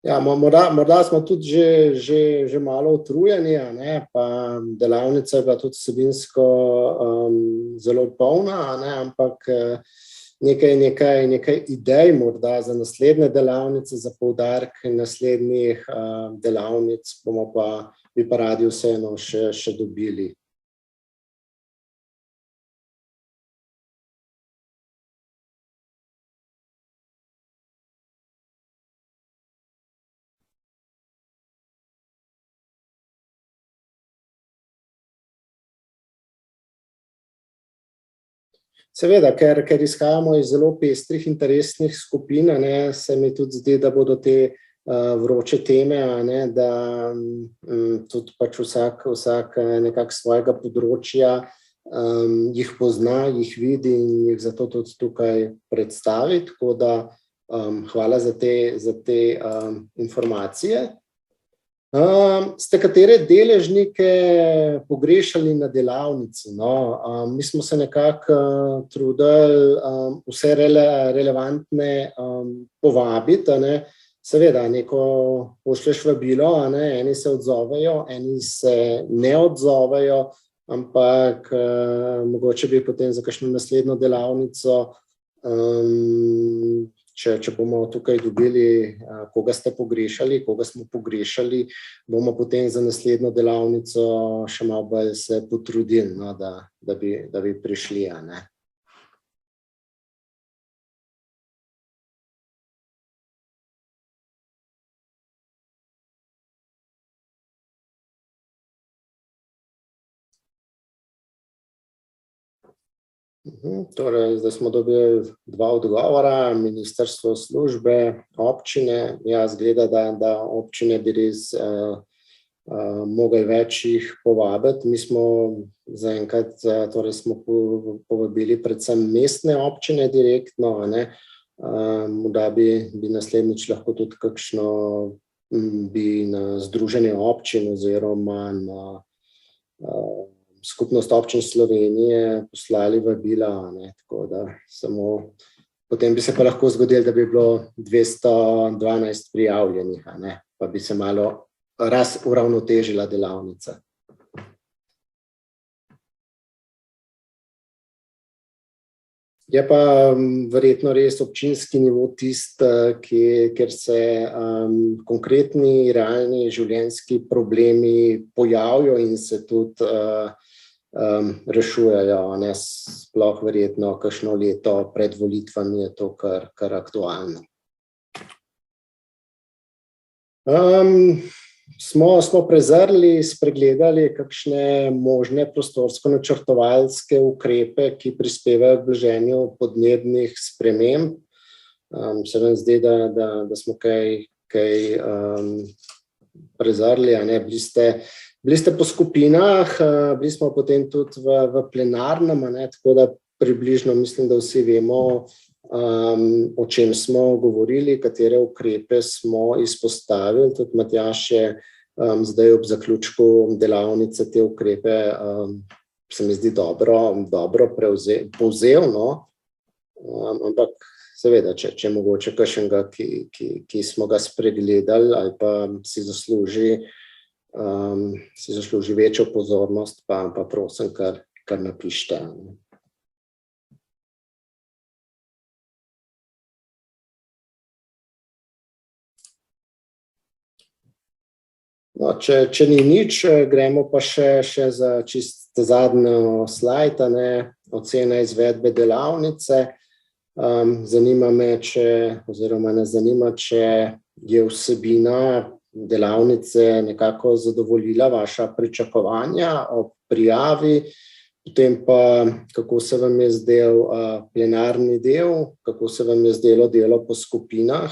Ja, morda smo tudi že malo utrujeni, a ne, pa delavnica je bila tudi vsebinsko zelo polna, a ne, ampak nekaj idej morda za naslednje delavnice, za poudarek naslednjih delavnic bi pa radi vseeno še dobili. Seveda, ker izhajamo iz zelo pestrih interesnih skupin, ne, se mi tudi zdi, da bodo te vroče teme, ne, da tudi pač vsak nekako svojega področja jih pozna, jih vidi in jih zato tudi tukaj predstavi, tako da hvala za te informacije. Ste katere deležnike pogrešali na delavnici? No, mi smo se nekako trudili vse relevantne povabiti, ne. Seveda, neko pošlješ vabilo, a ne, eni se odzovejo, eni se ne odzovejo, ampak mogoče bi potem za kakšno naslednjo delavnico če bomo tukaj dobili, koga ste pogrešali, koga smo pogrešali, bomo potem za naslednjo delavnico še malo bolj se potrudili, no, da bi prišli, a ne. Torej, zdaj smo dobili 2 odgovora, ministrstvo, službe, občine. Ja, zgleda, da občine bi res mogli več jih povabiti. Mi smo zaenkrat, torej smo povabili predvsem mestne občine direktno, a ne. Morda bi naslednjič lahko tudi kakšno bi na združenje občin oziroma na Skupnost občin Slovenije poslali vabila, ne, tako da samo, potem bi se pa lahko zgodilo, da bi bilo 212 prijavljenih, a ne, pa bi se malo uravnotežila delavnica. Je pa verjetno res občinski nivo tisti, kjer se konkretni, realni življenjski problemi pojavijo in se tudi rešujejo, ne, sploh verjetno kakšno leto pred volitvami je to kar aktualno. Smo prezrli, spregledali kakšne možne prostorsko-načrtovalske ukrepe, ki prispevajo k blaženju podnebnih sprememb. Se vam zdi, da smo kaj prezrli, a ne, bili ste po skupinah, bili smo potem tudi v plenarnem, a ne, tako da približno mislim, da vsi vemo, o čem smo govorili, katere ukrepe smo izpostavili. Tudi Matjaž je zdaj ob zaključku delavnice te ukrepe, se mi zdi dobro povzel, no. Ampak seveda, če mogoče kakšnega, ki smo ga spregledali ali pa si zasluži večjo pozornost, pa prosim, kar napišite. No, če ni nič, gremo pa še za čisto zadnjo slajd, a ne, ocena izvedbe delavnice. Zanima me, oziroma nas zanima, če je vsebina delavnice nekako zadovoljila vaša pričakovanja ob prijavi, potem pa kako se vam je zdel plenarni del, kako se vam je zdelo delo po skupinah,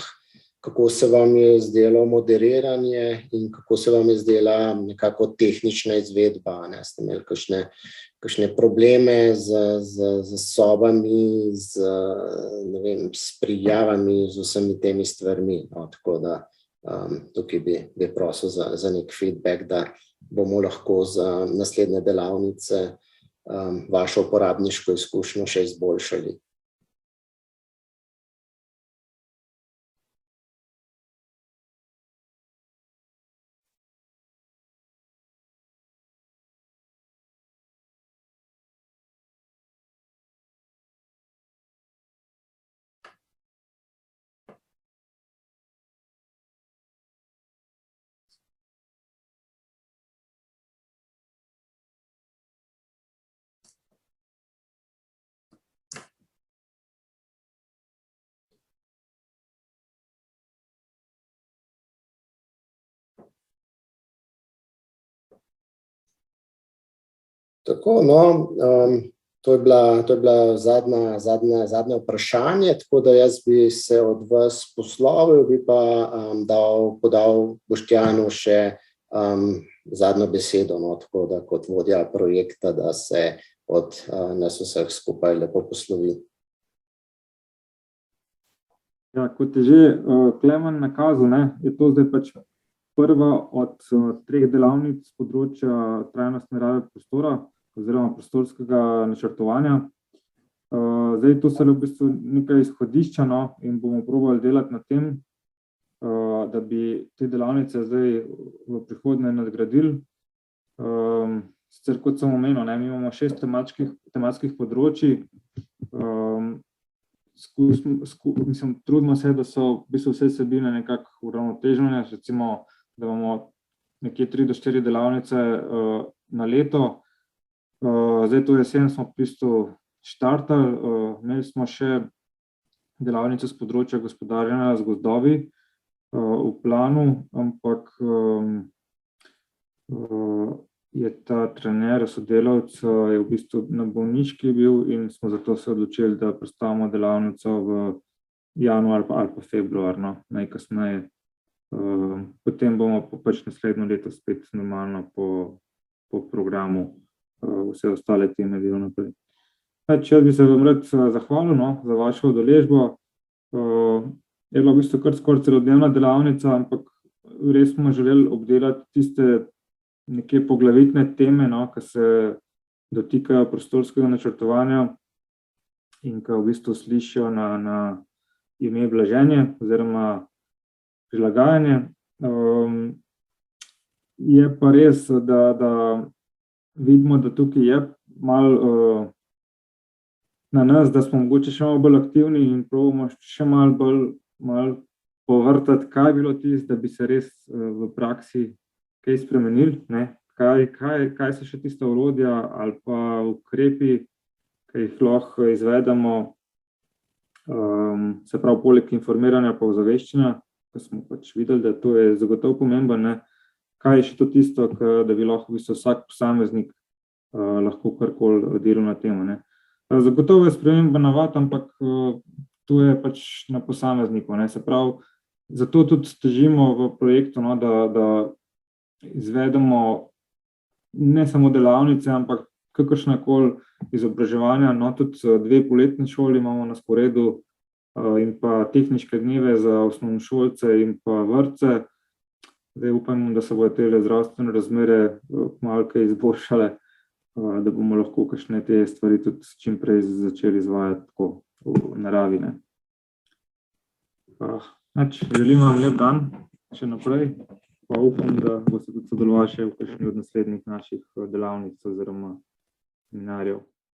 kako se vam je zdelo moderiranje in kako se vam je zdela nekako tehnična izvedba, ne, ste imeli kakšne probleme z sobami, ne vem, s prijavami, z vsemi temi stvarmi, no, tako da tukaj bi prosil za nek feedback, da bomo lahko za naslednje delavnice vašo uporabniško izkušnjo še izboljšali. Tako, no, to je bila zadnje vprašanje, tako da jaz bi se od vas poslovil, bi pa podal Boštjanu še zadnjo besedo, no, tako da kot vodja projekta, da se od nas vseh skupaj lepo poslovi. Ja, kot je že Klemen nakazal, ne, je to zdaj pač prva od 3 delavnic z področja trajnostne rabe prostora oziroma prostorskega načrtovanja. Zdaj to se je v bistvu nekaj izhodišča, no, in bomo probali delati na tem, da bi te delavnice zdaj v prihodnje nadgradili. Sicer kot sem omenil, ne, mi imamo 6 tematskih področij, trudimo se, da so v bistvu vse vsebine nekako uravnotežene, recimo, da imamo nekje 3 do 4 delavnice na leto. Zdaj to jesen smo v bistvu štartali, imeli smo še delavnico z področja gospodarjenja z gozdovi v planu, ampak je ta trener, sodelavec, je v bistvu na bolniški bil in smo zato se odločili, da prestavimo delavnico v januar ali pa februar, no, najkasneje. Potem bomo pač naslednjo leto spet normalno po programu vse ostale teme del naprej. Jaz bi se vam rad zahvalil, no, za vašo udeležbo. Je bila v bistvu kar skoraj celodnevna delavnica, ampak res smo želeli obdelati tiste neke poglavitne teme, no, ki se dotikajo prostorskega načrtovanja in ki v bistvu slišijo na ime blaženje oziroma prilagajanje. Je pa res, da vidimo, da tukaj je malo na nas, da smo mogoče še malo bolj aktivni in probamo še malo povrtati, kaj je bilo tisto, da bi se res v praksi kaj spremenili, ne? Kaj so še tista orodja ali pa ukrepi, ki jih lahko izvedemo, se pravi poleg informiranja pa ozaveščanja, ko smo pač videli, da to je zagotovo pomembno, ne? Kaj je še to tisto, da bi lahko v bistvu vsak posameznik lahko karkoli delal na temo, ne? Zagotovo je sprememba navad, ampak to je pač na posamezniku, ne? Se pravi, zato tudi težimo v projektu, no, da izvedemo ne samo delavnice, ampak kakršnakoli izobraževanja, no, tudi 2 poletne šoli imamo na sporedu in pa tehniške dneve za osnovnošolce in pa vrtce. Zdaj upam, da se bodo te zdravstvene razmere malo kaj izboljšale, da bomo lahko kakšne te stvari tudi čim prej začeli izvajati tako v naravi, ne. Želim vam lep dan še naprej. Pa upam, da boste tudi sodelovali še v kakšni od naslednjih naših delavnic oziroma seminarjev.